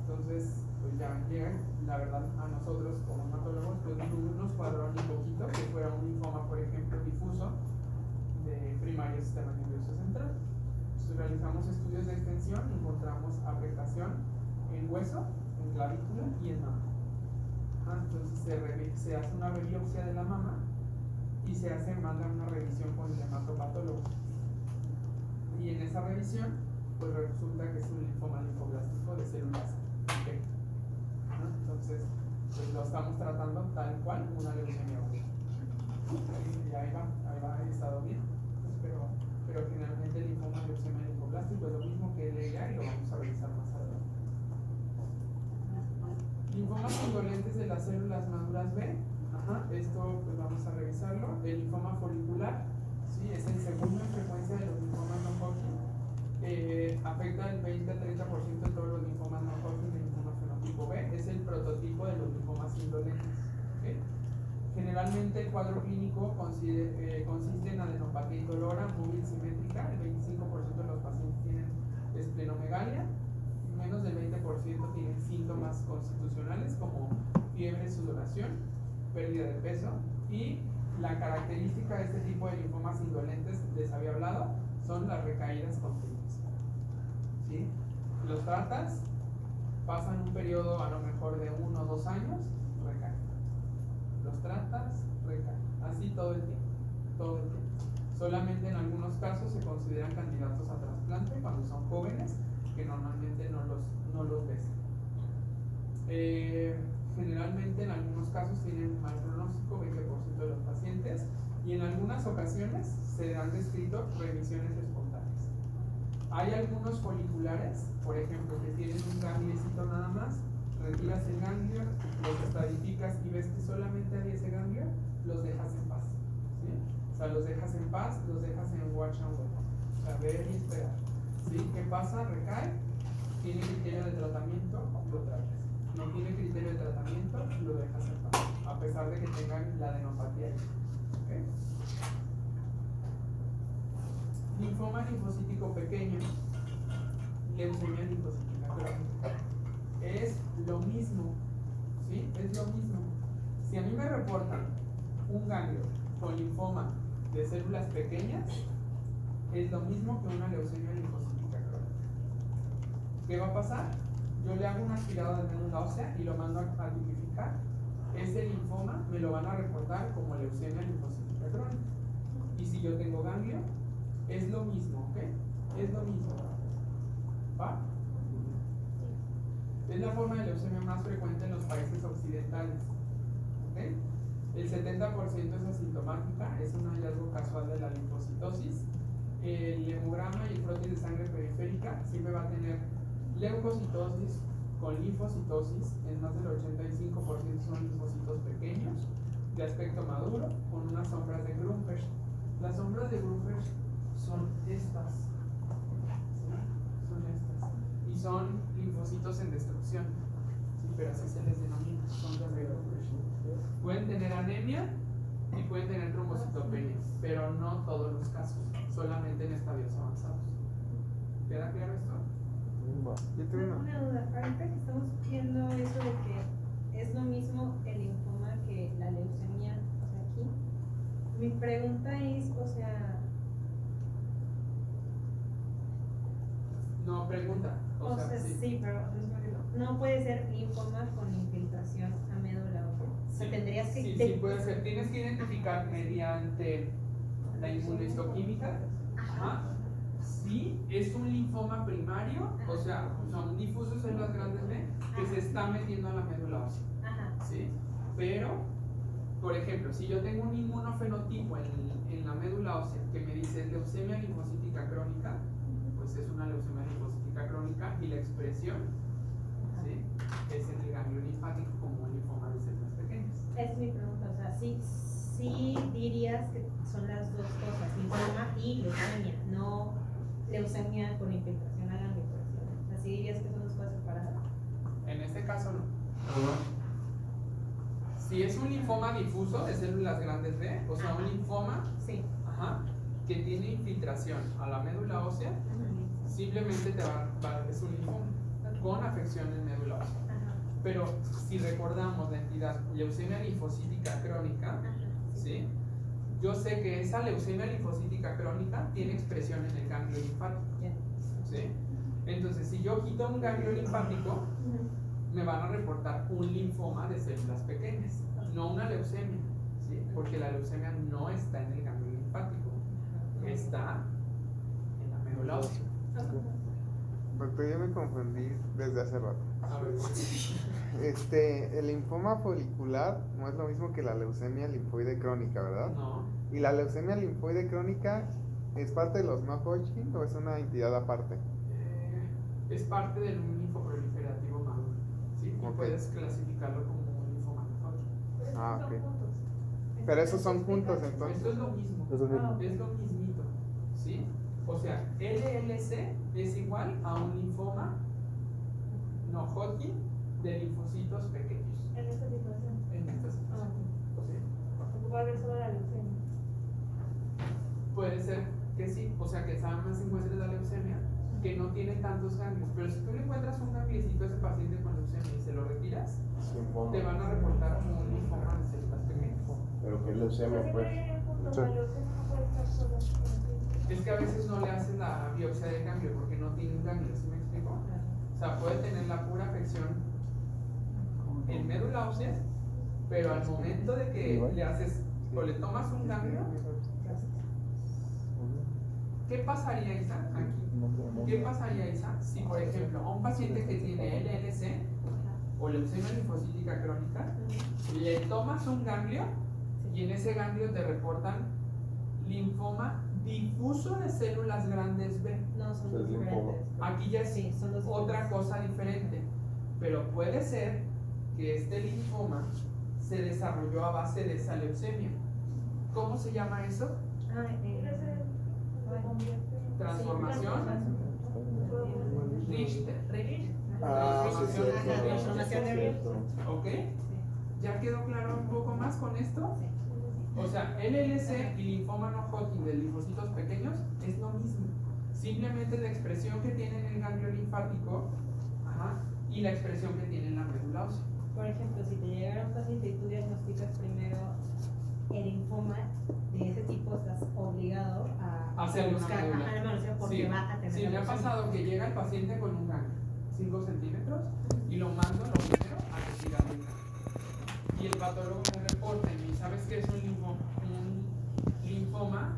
Entonces, pues ya llegan, la verdad, a nosotros como hematólogos, pues nos cuadró un poquito que fuera un linfoma, por ejemplo, difuso de primario sistema nervioso central. Entonces realizamos estudios de extensión, encontramos afectación en hueso, en clavícula y en mama. Entonces se hace una biopsia de la mama y manda una revisión con el hematopatólogo. Y en esa revisión, pues resulta que es un linfoma linfoblástico de células T. Entonces, pues lo estamos tratando tal cual una leucemia aguda. Y ahí va, he estado bien. Pues, pero finalmente el linfoma leucemia linfoblástico es lo mismo que el EIA y lo vamos a revisar más adelante. Linfomas indolentes de las células maduras B. Esto pues vamos a revisarlo. El linfoma folicular, ¿sí? Es el segundo en frecuencia de los linfomas no Hodgkin. Afecta el 20 a 30% de todos los linfomas no Hodgkin del linfoma fenotipo B. Es el prototipo de los linfomas indolentes. ¿Okay? Generalmente el cuadro clínico consiste en adenopatía indolora móvil simétrica. El 25% de los pacientes tienen esplenomegalia. Menos del 20% tienen síntomas constitucionales como fiebre, sudoración, pérdida de peso, y la característica de este tipo de linfomas indolentes, les había hablado, son las recaídas continuas. ¿Sí? Los tratas, pasan un periodo a lo mejor de 1 o 2 años, recaen. Los tratas, recaen. Así todo el tiempo. Todo el tiempo. Solamente en algunos casos se consideran candidatos a trasplante cuando son jóvenes, que normalmente no los ves. Generalmente en algunos casos tienen mal pronóstico, 20% de los pacientes, y en algunas ocasiones se han descrito remisiones espontáneas. Hay algunos foliculares, por ejemplo, que tienen un gangliecito nada más, retiras el ganglio, los estratificas y ves que solamente hay ese ganglio, los dejas en paz, ¿sí? O sea, los dejas en paz, los dejas en watch and wait. O sea, ver y esperar. ¿Sí? ¿Qué pasa? Recae, tiene criterio de tratamiento, lo tratas. No tiene criterio de tratamiento, lo dejas en paz. A pesar de que tengan la adenopatía. ¿Okay? Linfoma linfocítico pequeño, leucemia linfocítica crónica. Es lo mismo, ¿sí? Es lo mismo. Si a mí me reportan un ganglio con linfoma de células pequeñas, es lo mismo que una leucemia linfocítica crónica. ¿Qué va a pasar? Yo le hago un aspirado de médula ósea y lo mando a tipificar. Ese linfoma me lo van a reportar como leucemia linfocítica crónica. Y si yo tengo ganglio, es lo mismo, ¿ok? Es lo mismo. ¿Va? Es la forma de leucemia más frecuente en los países occidentales. ¿Ok? El 70% es asintomática, es un hallazgo casual de la linfocitosis. El hemograma y el frotis de sangre periférica siempre va a tener leucocitosis con linfocitosis. En más del 85% son linfocitos pequeños, de aspecto maduro, con unas sombras de Grünfeld. Las sombras de Grünfeld son estas. ¿Sí? Son estas. Y son linfocitos en destrucción. ¿Sí? Pero así se les denomina, sombras de Grünfeld. Pueden tener anemia y pueden tener trombocitopenia, pero no todos los casos, solamente en estadios avanzados. ¿Queda claro esto? Yo tengo Una duda, ahorita que estamos viendo eso de que es lo mismo el linfoma que la leucemia, o sea, aquí, mi pregunta es, o sea, No, pregunta. o sea, sí, pero no puede ser linfoma con infiltración a médula ósea. O sea, tendrías que Sí, puede ser. Tienes que identificar mediante la inmunohistoquímica. Ajá. Sí, es un linfoma primario, o sea, un difuso de células grandes B que se está metiendo a la médula ósea. Ajá. ¿Sí? Pero, por ejemplo, si yo tengo un inmunofenotipo en la médula ósea que me dice leucemia linfocítica crónica, pues es una leucemia linfocítica crónica y la expresión, ¿sí?, es en el ganglio linfático como un linfoma de células pequeñas. Esa es mi pregunta, o sea, sí dirías que son las dos cosas, linfoma y leucemia, no leucemia con infiltración a ganglio, por ejemplo. O sea, sí dirías que son dos cosas separadas. En este caso no. Si es un linfoma difuso de células grandes B, o sea, un linfoma, Sí. ajá, que tiene infiltración a la médula ósea, simplemente es un linfoma con afección en médula ósea. Ajá. Pero si recordamos la entidad leucemia linfocítica crónica, Ajá. ¿sí?, yo sé que esa leucemia linfocítica crónica tiene expresión en el ganglio linfático. Ya. ¿Sí? Entonces, si yo quito un ganglio linfático, me van a reportar un linfoma de células pequeñas, no una leucemia, ¿sí? Porque la leucemia no está en el ganglio linfático, está en la médula ósea. Doctor, yo me confundí desde hace rato. A ver, El linfoma folicular no es lo mismo que la leucemia linfoide crónica, ¿verdad? no, ¿Y la leucemia linfoide crónica es parte de los no Hodgkin o es una entidad aparte? es parte del linfoproliferativo maduro, ¿sí? Y Ok. puedes clasificarlo como un linfoma no Hodgkin. Ah, ok. Pero esos son juntos entonces. Esto es lo mismo, Es lo mismo. es lo mismito, ¿sí? O sea, LLC es igual a un linfoma no Hodgkin de linfocitos pequeños En esta situación. en esta situación. ¿Sí? Tampoco va a haber solo la leucemia. Puede ser que sí, o sea que nada más encuentres la leucemia que no tiene tantos ganglios, pero si tú le encuentras un gangliecito a ese paciente con leucemia y se lo retiras, Linfoma. te van a reportar como un linfoma de células pequeñas. Pero que es leucemia, pues. La leucemia no puede estar sola. Es que a veces no le hacen la biopsia del ganglio porque no tiene un ganglio, ¿sí me explico? O sea, puede tener la pura afección en médula ósea, pero al momento de que le haces o le tomas un ganglio, ¿qué pasaría, Isa? Aquí. ¿Qué pasaría, Isa, si por ejemplo a un paciente que tiene LLC o leucemia linfocítica crónica, le tomas un ganglio y en ese ganglio te reportan linfoma difuso de células grandes B? No, son Es dos linfoma. diferentes. Aquí ya es Sí, son dos otra diferentes. cosa diferente, pero puede ser que este linfoma se desarrolló a base de esa leucemia. ¿Cómo se llama eso? Transformación Richter. Ah, sí, Transformación cierto. Transformación de Cierto. ¿Ok? ¿Ya quedó claro un poco más con esto? O sea, LLC y linfoma no Hodgkin de linfocitos pequeños es lo mismo. Simplemente la expresión que tiene en el ganglio linfático, ajá, y la expresión que tiene en la médula ósea. Por ejemplo, si te llegara un paciente y tú diagnosticas primero el linfoma de ese tipo, estás obligado a Hacerle una buscar médula. la médula porque Sí, va a tener sí, la me ha leucemia. pasado que llega el paciente con un ganglio, 5 centímetros, y lo mando lo primero a retirar el ganglio. Y el patólogo me reporta y me dice, ¿sabes qué es un linfoma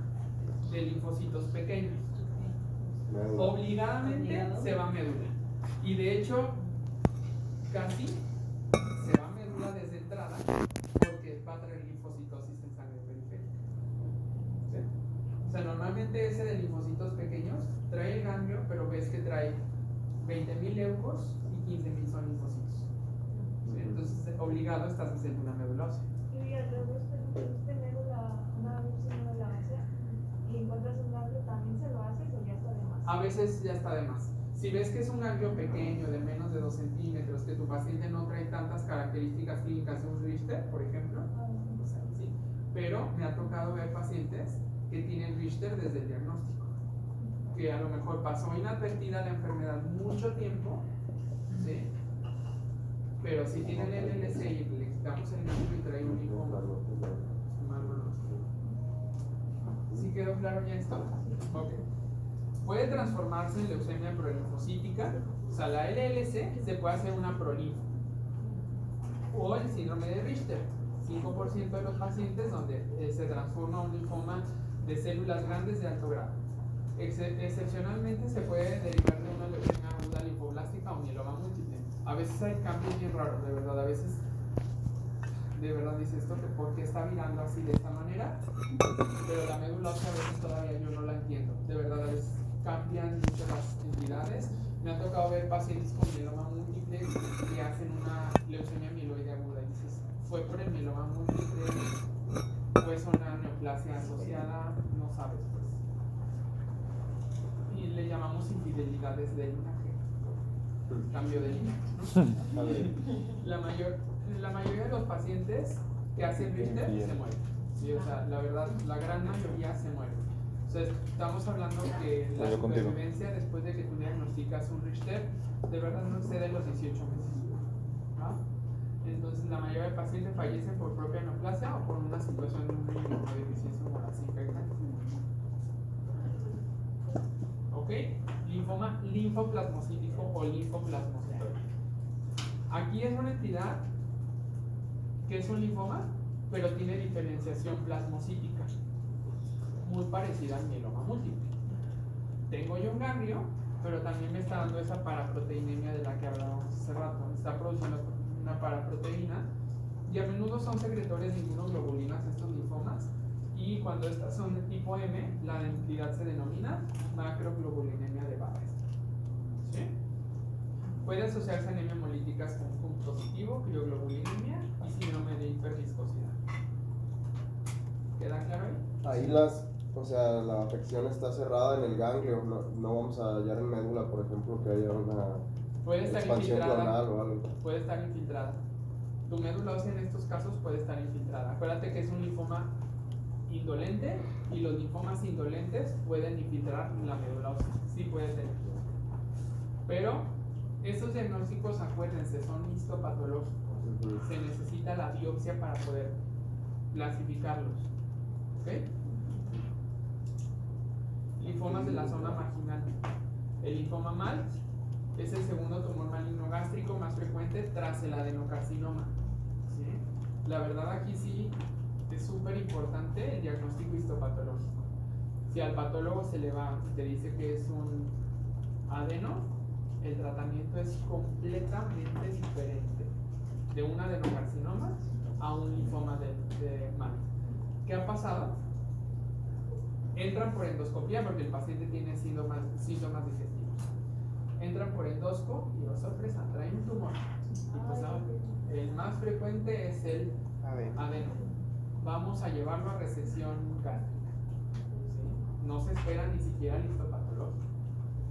de linfocitos pequeños? Médula. Obligadamente Obligado. se va a médula. Y de hecho, casi se va a médula desde entrada porque va a traer linfocitosis en sangre periférica. ¿Sí? O sea, normalmente ese de linfocitos pequeños trae el ganglio, pero ves que trae 20.000 leucos y 15.000 son linfocitos. ¿Sí? Entonces, obligado estás haciendo una médula ósea. Y al revés, tener una médula ósea y encuentras un ganglio, ¿también se lo haces o ya está de más? A veces ya está de más. Si ves que es un ganglio pequeño de menos de 2 centímetros, que tu paciente no trae tantas características clínicas de un Richter, por ejemplo, o sea, sí. Pero me ha tocado ver pacientes que tienen Richter desde el diagnóstico, que a lo mejor pasó inadvertida la enfermedad mucho tiempo, ¿sí? Pero si tienen el LLC y le quitamos el ganglio y trae un linfoma, ¿sí quedó claro ya esto? Ok. Puede transformarse en leucemia prolinfocítica, o sea, la LLC se puede hacer una prolinfo, o el síndrome de Richter, 5% de los pacientes donde se transforma un linfoma de células grandes de alto grado. Excepcionalmente se puede derivar de una leucemia aguda linfoblástica o mieloma múltiple. A veces hay cambios bien raros, de verdad, a veces de verdad dice esto que por qué está virando así de esta manera, pero la médula ósea a veces todavía yo no la entiendo, de verdad a veces cambian mucho las entidades. Me ha tocado ver pacientes con mieloma múltiple que hacen una leucemia mieloide aguda y dices, ¿fue por el mieloma múltiple? ¿O es una neoplasia asociada? No sabes, pues. Y le llamamos infidelidades de linaje, cambio de linaje, ¿no? La mayoría de los pacientes que hacen Richter se mueren. Sí, o sea, la verdad, la gran mayoría se mueren. O sea, estamos hablando que la supervivencia después de que tú diagnosticas un Richter, de verdad no excede los 18 meses. ¿No? Entonces, la mayoría de pacientes fallecen por propia neoplasia o por una situación de una inmunodeficiencia humoral infectante. ¿Ok? Linfoma linfoplasmocítico o linfoplasmocitoide. Aquí es una entidad que es un linfoma, pero tiene diferenciación plasmocítica, muy parecida al mieloma múltiple. Tengo yo un ganglio, pero también me está dando esa paraproteinemia de la que hablábamos hace rato. Está produciendo una paraproteína y a menudo son secretores de inmunoglobulinas estos linfomas, y cuando estas son de tipo M, la entidad se denomina macroglobulinemia de Barré. ¿Sí? Puede asociarse a anemia hemolíticas con punto positivo, crioglobulinemia y síndrome de hiperviscosidad. ¿Queda claro ahí? Ahí o sea, la afección está cerrada en el ganglio, no vamos a hallar en médula, por ejemplo, que haya una Puede estar expansión infiltrada. clonal o algo. Puede estar infiltrada. Tu médula ósea en estos casos puede estar infiltrada. Acuérdate que es un linfoma indolente y los linfomas indolentes pueden infiltrar la médula ósea. Sí puede tener. Pero estos diagnósticos, acuérdense, son histopatológicos. Se necesita la biopsia para poder clasificarlos. ¿Ok? Linfomas de la zona marginal. El linfoma MALT es el segundo tumor maligno gástrico más frecuente tras el adenocarcinoma. ¿Sí? La verdad aquí sí es súper importante el diagnóstico histopatológico. Si al patólogo se le va y te dice que es un adeno, el tratamiento es completamente diferente de un adenocarcinoma a un linfoma de MALT. ¿Qué ha pasado? Entran por endoscopía porque el paciente tiene síntomas digestivos. Entran por endosco y, oh sorpresa, traen un tumor. Y pues, el más frecuente es el adeno. vamos a llevarlo a resección gástrica. ¿Sí? No se espera ni siquiera el histopatológico.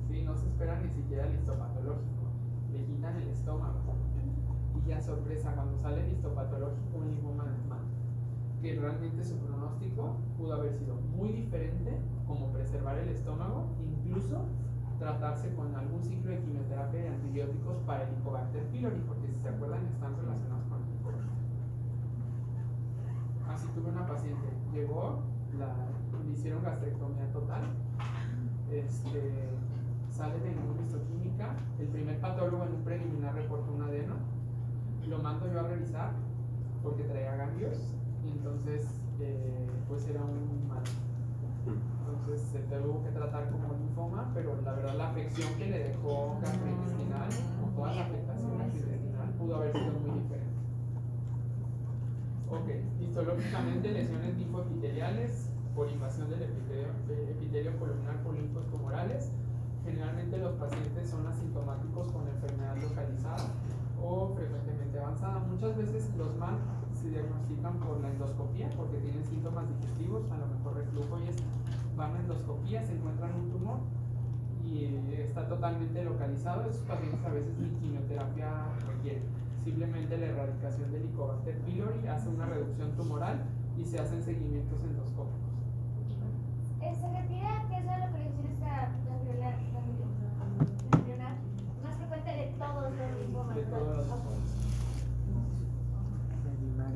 ¿Sí? No se espera ni siquiera el histopatológico. Le quitan el estómago. Y ya sorpresa, cuando sale el histopatológico, un linfoma de mama, que realmente su pronóstico pudo haber sido muy diferente, como preservar el estómago, incluso tratarse con algún ciclo de quimioterapia y antibióticos para el Helicobacter pylori, porque si se acuerdan están relacionados con el Helicobacter. Así tuve una paciente, llegó, le hicieron gastrectomía total, sale de inmunohistoquímica, el primer patólogo en un preliminar reportó un adeno, lo mando yo a revisar porque traía ganglios y entonces pues era un mal. Entonces se tuvo que tratar como linfoma, pero la verdad la afección que le dejó gastrointestinal, o toda la afectación gastrointestinal, pudo haber sido muy diferente. Ok, histológicamente lesiones linfoepiteliales por invasión del epitelio columnar por linfos tumorales. Generalmente los pacientes son asintomáticos con enfermedad localizada o frecuentemente avanzada. Muchas veces los MAN se diagnostican por la endoscopía porque tienen síntomas digestivos, a lo mejor reflujo y van a endoscopía, se encuentran un tumor y está totalmente localizado. Esos pacientes a veces ni quimioterapia requieren. Simplemente la erradicación del Helicobacter pylori hace una reducción tumoral y se hacen seguimientos endoscópicos. Se retira, ¿qué es la localización esta ganglionar más frecuente de todos los linfomas? De todos los linfomas.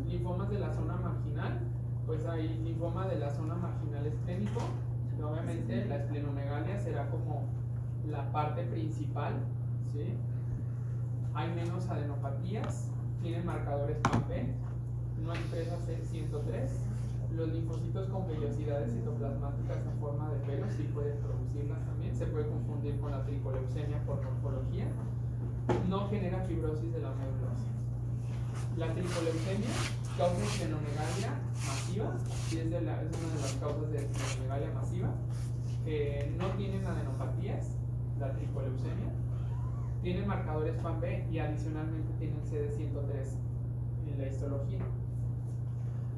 Linfomas de la zona marginal, pues hay linfoma de la zona marginal esclénico. Obviamente la esplenomegalia será como la parte principal, ¿sí? Hay menos adenopatías, tienen marcadores PAMP, no expresa C103. Los linfocitos con vellosidades citoplasmáticas en forma de pelo sí pueden producirlas también. Se puede confundir con la tricoleucemia por morfología. No genera fibrosis de la médula ósea. La tricoleucemia causa esplenomegalia masiva, y es una de las causas de esplenomegalia masiva. No tienen adenopatías, la tricoleucemia. Tienen marcadores PAMP y adicionalmente tienen CD103 en la histología.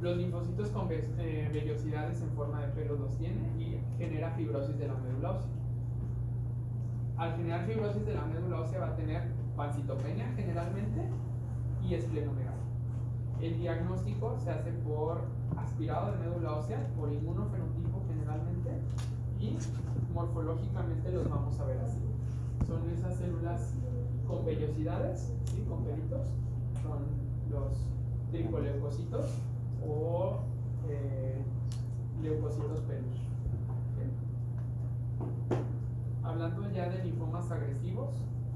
Los linfocitos con vellosidades en forma de pelo los tiene y genera fibrosis de la médula ósea. Al generar fibrosis de la médula ósea va a tener pancitopenia generalmente y esplenomegalia. El diagnóstico se hace por aspirado de médula ósea, por inmunofenotipo generalmente, y morfológicamente los vamos a ver así. Son esas células con vellosidades, ¿sí? Con pelitos, son los tricoleucocitos o leucocitos peludos. ¿Okay? Hablando ya de linfomas agresivos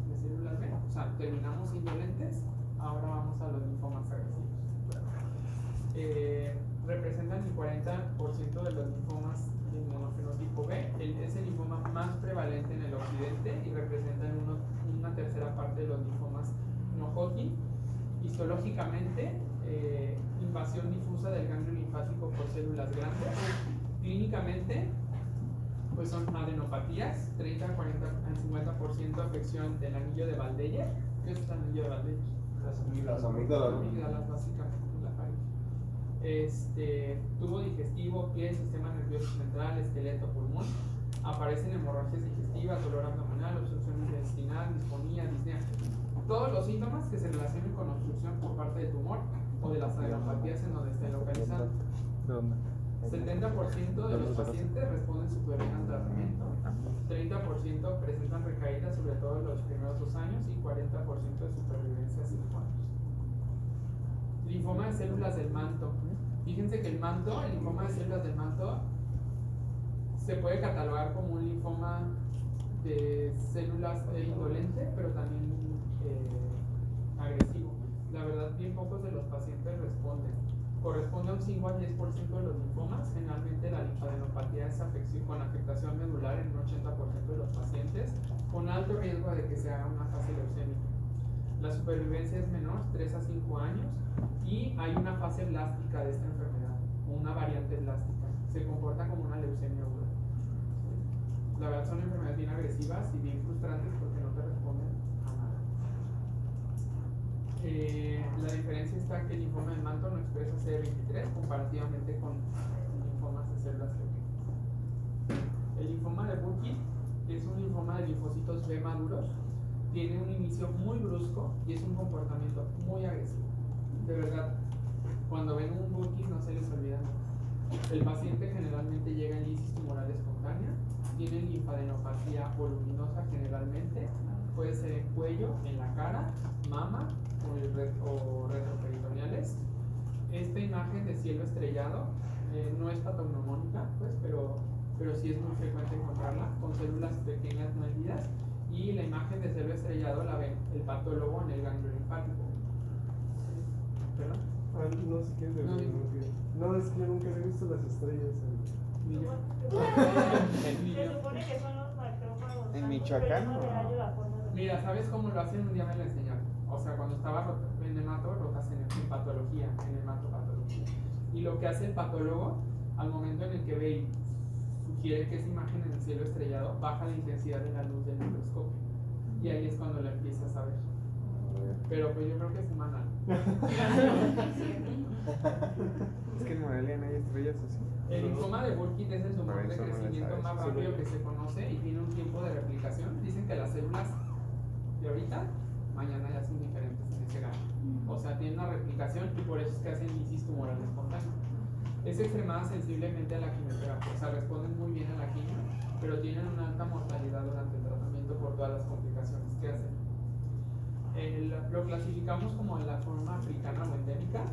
de células B, o sea, terminamos indolentes, ahora vamos a los linfomas agresivos. Representan el 40% de los linfomas de inmunofenotipo B. Es el linfoma más prevalente en el occidente y representan una tercera parte de los linfomas no Hodgkin. Histológicamente, invasión difusa del ganglio linfático por células grandes. Clínicamente, pues son adenopatías, 30, 40, 50% afección del anillo de Valdeyer. ¿Qué es el anillo de Valdeyer? Las amígdalas. Las amígdalas, básicamente, la faringe. Tubo digestivo, pie, sistema nervioso central, esqueleto, pulmón. Aparecen hemorragias digestivas, dolor abdominal, obstrucción intestinal, disfonía, disnea. Todos los síntomas que se relacionen con obstrucción por parte del tumor o de las adenopatías en donde esté localizado. 70% de los pacientes responden súper bien al tratamiento, 30% presentan recaídas, sobre todo en los primeros 2 años, y 40% de supervivencia a 5 años. Linfoma de células del manto. Fíjense que el linfoma de células del manto, se puede catalogar como un linfoma de células indolente, pero también agresivo. La verdad, bien pocos de los pacientes responden. Corresponde a un 5 al 10% de los linfomas. Generalmente la linfadenopatía es con afectación medular en un 80% de los pacientes, con alto riesgo de que se haga una fase leucémica. La supervivencia es menor, 3 a 5 años, y hay una fase blástica de esta enfermedad, una variante blástica. Se comporta como una leucemia aguda. La verdad, son enfermedades bien agresivas y bien frustrantes porque no te responden a nada. La diferencia está que el linfoma del manto no expresa CD23 comparativamente con linfomas de células pequeñas. El linfoma de Burkitt es un linfoma de linfocitos B maduros, tiene un inicio muy brusco y es un comportamiento muy agresivo. De verdad, cuando ven un Burkitt no se les olvida nada. El paciente generalmente llega en lisis tumoral espontánea, tiene linfadenopatía voluminosa generalmente, puede ser en cuello, en la cara, mama o retroperitoneales. Esta imagen de cielo estrellado no es patognomónica, pues, pero sí es muy frecuente encontrarla con células pequeñas no heridas, y la imagen de cielo estrellado la ve el patólogo en el ganglio linfático. ¿Perdón? No sé qué es de No, No, es que yo nunca he visto las estrellas. Ni yo. Se supone que son los macrófagos. En Michoacán, pero no le hallo la forma de- Mira, ¿sabes cómo lo hacen? Un día me lo enseñaron. O sea, cuando estaba en hemato, rotas en patología, en hematopatología. Y lo que hace el patólogo, al momento en el que ve y sugiere que esa imagen en el cielo estrellado, baja la intensidad de la luz del microscopio. Y ahí es cuando la empiezas a ver. Pero pues yo creo que es semanal. Es que en Morelia no hay estrellas así. El linfoma de Burkitt es el tumor Por de eso no le crecimiento sabes. más rápido que se conoce y tiene un tiempo de replicación. Dicen que las células de ahorita, mañana ya son diferentes en ese grado. O sea, tienen una replicación y por eso es que hacen lisis tumoral espontánea. Es extremadamente sensiblemente a la quimioterapia, o sea, responden muy bien a la quimio, pero tienen una alta mortalidad durante el tratamiento por todas las complicaciones que hacen. Lo clasificamos como en la forma africana o endémica.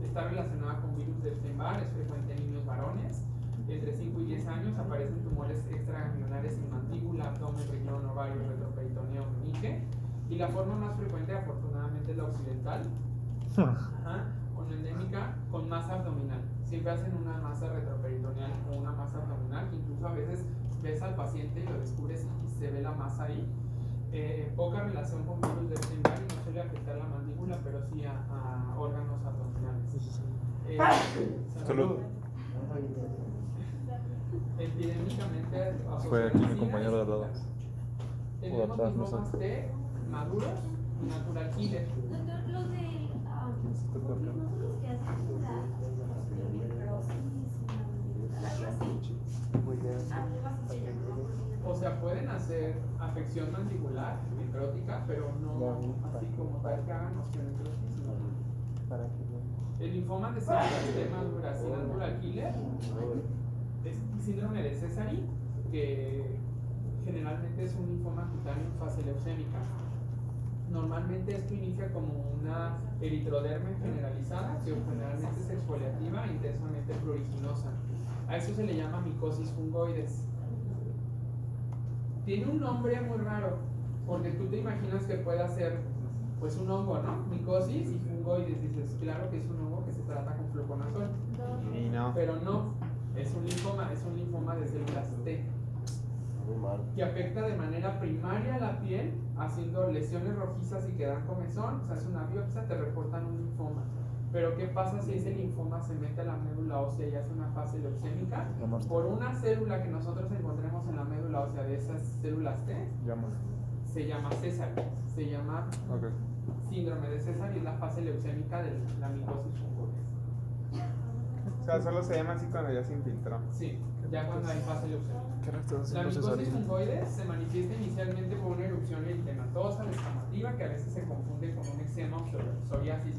Está relacionada con virus de Epstein-Barr, es frecuente en niños varones. Entre 5 y 10 años aparecen tumores extraganglionares en mandíbula, abdomen, riñón, ovario, retroperitoneo, meninge. Y la forma más frecuente, afortunadamente, es la occidental, con endémica, con masa abdominal. Siempre hacen una masa retroperitoneal o una masa abdominal, que incluso a veces ves al paciente y lo descubres y se ve la masa ahí. Poca relación con virus de Epstein-Barr y no suele afectar la mandíbula, pero sí a órganos abdominales. Salud. Epidémicamente Fue aquí mi compañero de al lado. tenemos atrás, no sé. linfomas T maduros y natural killer. Doctor, los de nosotros que hacen la osteoporosis, algo así. Algo así se llama. O sea, pueden hacer afección mandibular, necrótica, pero no así como tal que hagan osteonecrosis. El linfoma de células T maduras y natural killer es síndrome de Sézary, que generalmente es un linfoma cutáneo en fase leucémica. Normalmente esto inicia como una eritroderme generalizada, que generalmente es exfoliativa e intensamente pruriginosa. A eso se le llama micosis fungoides. Tiene un nombre muy raro, porque tú te imaginas que puede ser pues un hongo, ¿no? Micosis y fungoides, dices, claro que es un hongo que se trata con fluconazol. Y no. Pero no, es un linfoma de células T, Muy mal. que afecta de manera primaria la piel, haciendo lesiones rojizas y que dan comezón. Se hace una biopsia, te reportan un linfoma. Pero ¿qué pasa si ese linfoma se mete a la médula ósea y hace una fase leucémica? Por una célula que nosotros encontremos en la médula ósea de esas células T, Llámalo. se llama Sézary, se llama Ok. síndrome de Sézary, es la fase leucémica de la micosis fungoides. O sea, solo se llama así cuando ya se infiltró. Sí, ya cuando hay fase leucémica. ¿Qué restos La micosis procesaron? fungoides se manifiesta inicialmente por una erupción eritematosa, descamativa, que a veces se confunde con un eczema o psoriasis.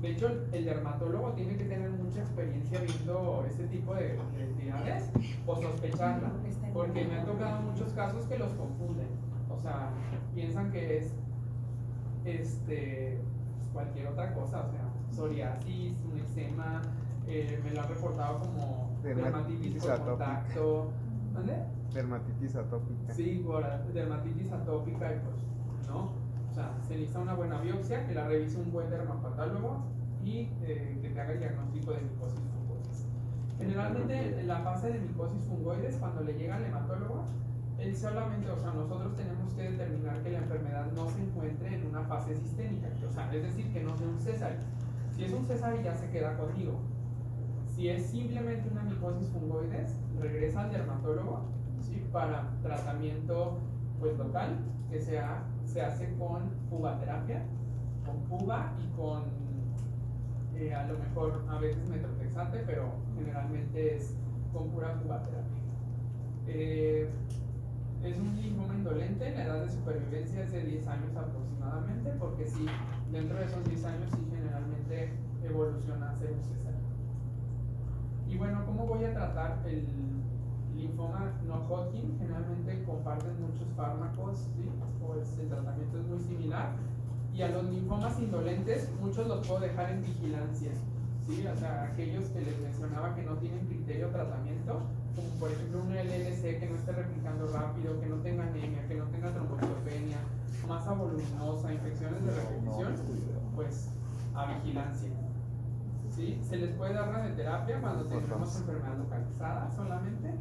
De hecho, el dermatólogo tiene que tener mucha experiencia viendo este tipo de entidades o sospecharla, porque me han tocado muchos casos que los confunden. O sea, piensan que es pues, cualquier otra cosa, o sea, psoriasis, un eczema, me lo han reportado como dermatitis por atópica. contacto. ¿Dónde? Dermatitis atópica. Sí, por dermatitis atópica y pues, ¿no? O sea, se necesita una buena biopsia, que la revise un buen dermapatólogo y que te haga el diagnóstico de micosis fungoides. Generalmente en la fase de micosis fungoides, cuando le llega al hematólogo, él solamente, o sea, nosotros tenemos que determinar que la enfermedad no se encuentre en una fase sistémica, o sea, es decir, que no sea un Sézary. Si es un Sézary ya se queda contigo. Si es simplemente una micosis fungoides, regresa al dermatólogo, ¿sí? Para tratamiento pues local, que se hace con fugaterapia Cuba y con a lo mejor a veces metotrexate, pero generalmente es con pura cubaterapia. Es un linfoma indolente, la edad de supervivencia es de 10 años aproximadamente, porque sí, dentro de esos 10 años sí generalmente evoluciona a ser un cesárea. Y bueno, ¿cómo voy a tratar el linfoma no Hodgkin? Generalmente comparten muchos fármacos, ¿sí? Pues el tratamiento es muy similar. Y a los linfomas indolentes, muchos los puedo dejar en vigilancia, ¿sí? O sea, aquellos que les mencionaba que no tienen criterio de tratamiento, como por ejemplo un LLC que no esté replicando rápido, que no tenga anemia, que no tenga trombocitopenia, masa voluminosa, infecciones de repetición, pues a vigilancia, ¿sí? Se les puede dar radioterapia cuando tenemos enfermedad localizada solamente.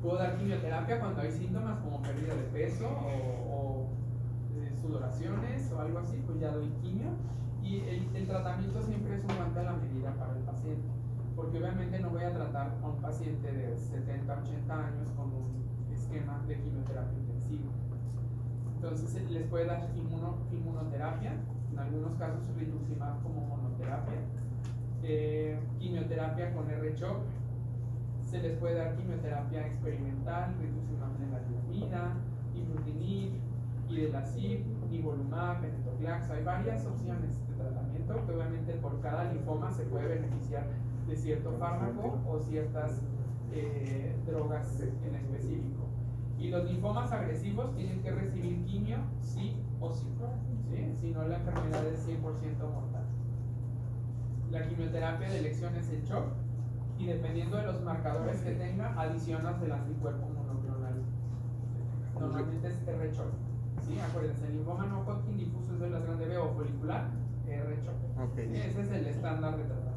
Puedo dar quimioterapia cuando hay síntomas como pérdida de peso o sudoraciones o algo así, pues ya doy quimio. Y el tratamiento siempre es un guante a la medida para el paciente, porque obviamente no voy a tratar a un paciente de 70, 80 años con un esquema de quimioterapia intensiva. Entonces les puede dar inmunoterapia, en algunos casos rituximab como monoterapia, quimioterapia con R-CHOP, se les puede dar quimioterapia experimental, rituximab lenalidomida, ibrutinib, idelalisib, nivolumab, venetoclax. Hay varias opciones de tratamiento que obviamente por cada linfoma se puede beneficiar de cierto fármaco o ciertas drogas en específico. Y los linfomas agresivos tienen que recibir quimio sí o sí, ¿sí? Si no la enfermedad es 100% mortal. La quimioterapia de elección es el CHOP y dependiendo de los marcadores que tenga, adicionas el anticuerpo monoclonal. Normalmente es R-CHOP. ¿Sí? Acuérdense, el linfoma no Hodgkin difuso es de las grandes B o folicular, R-CHOP. Okay. Ese es el estándar de tratamiento.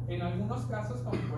En algunos casos, como por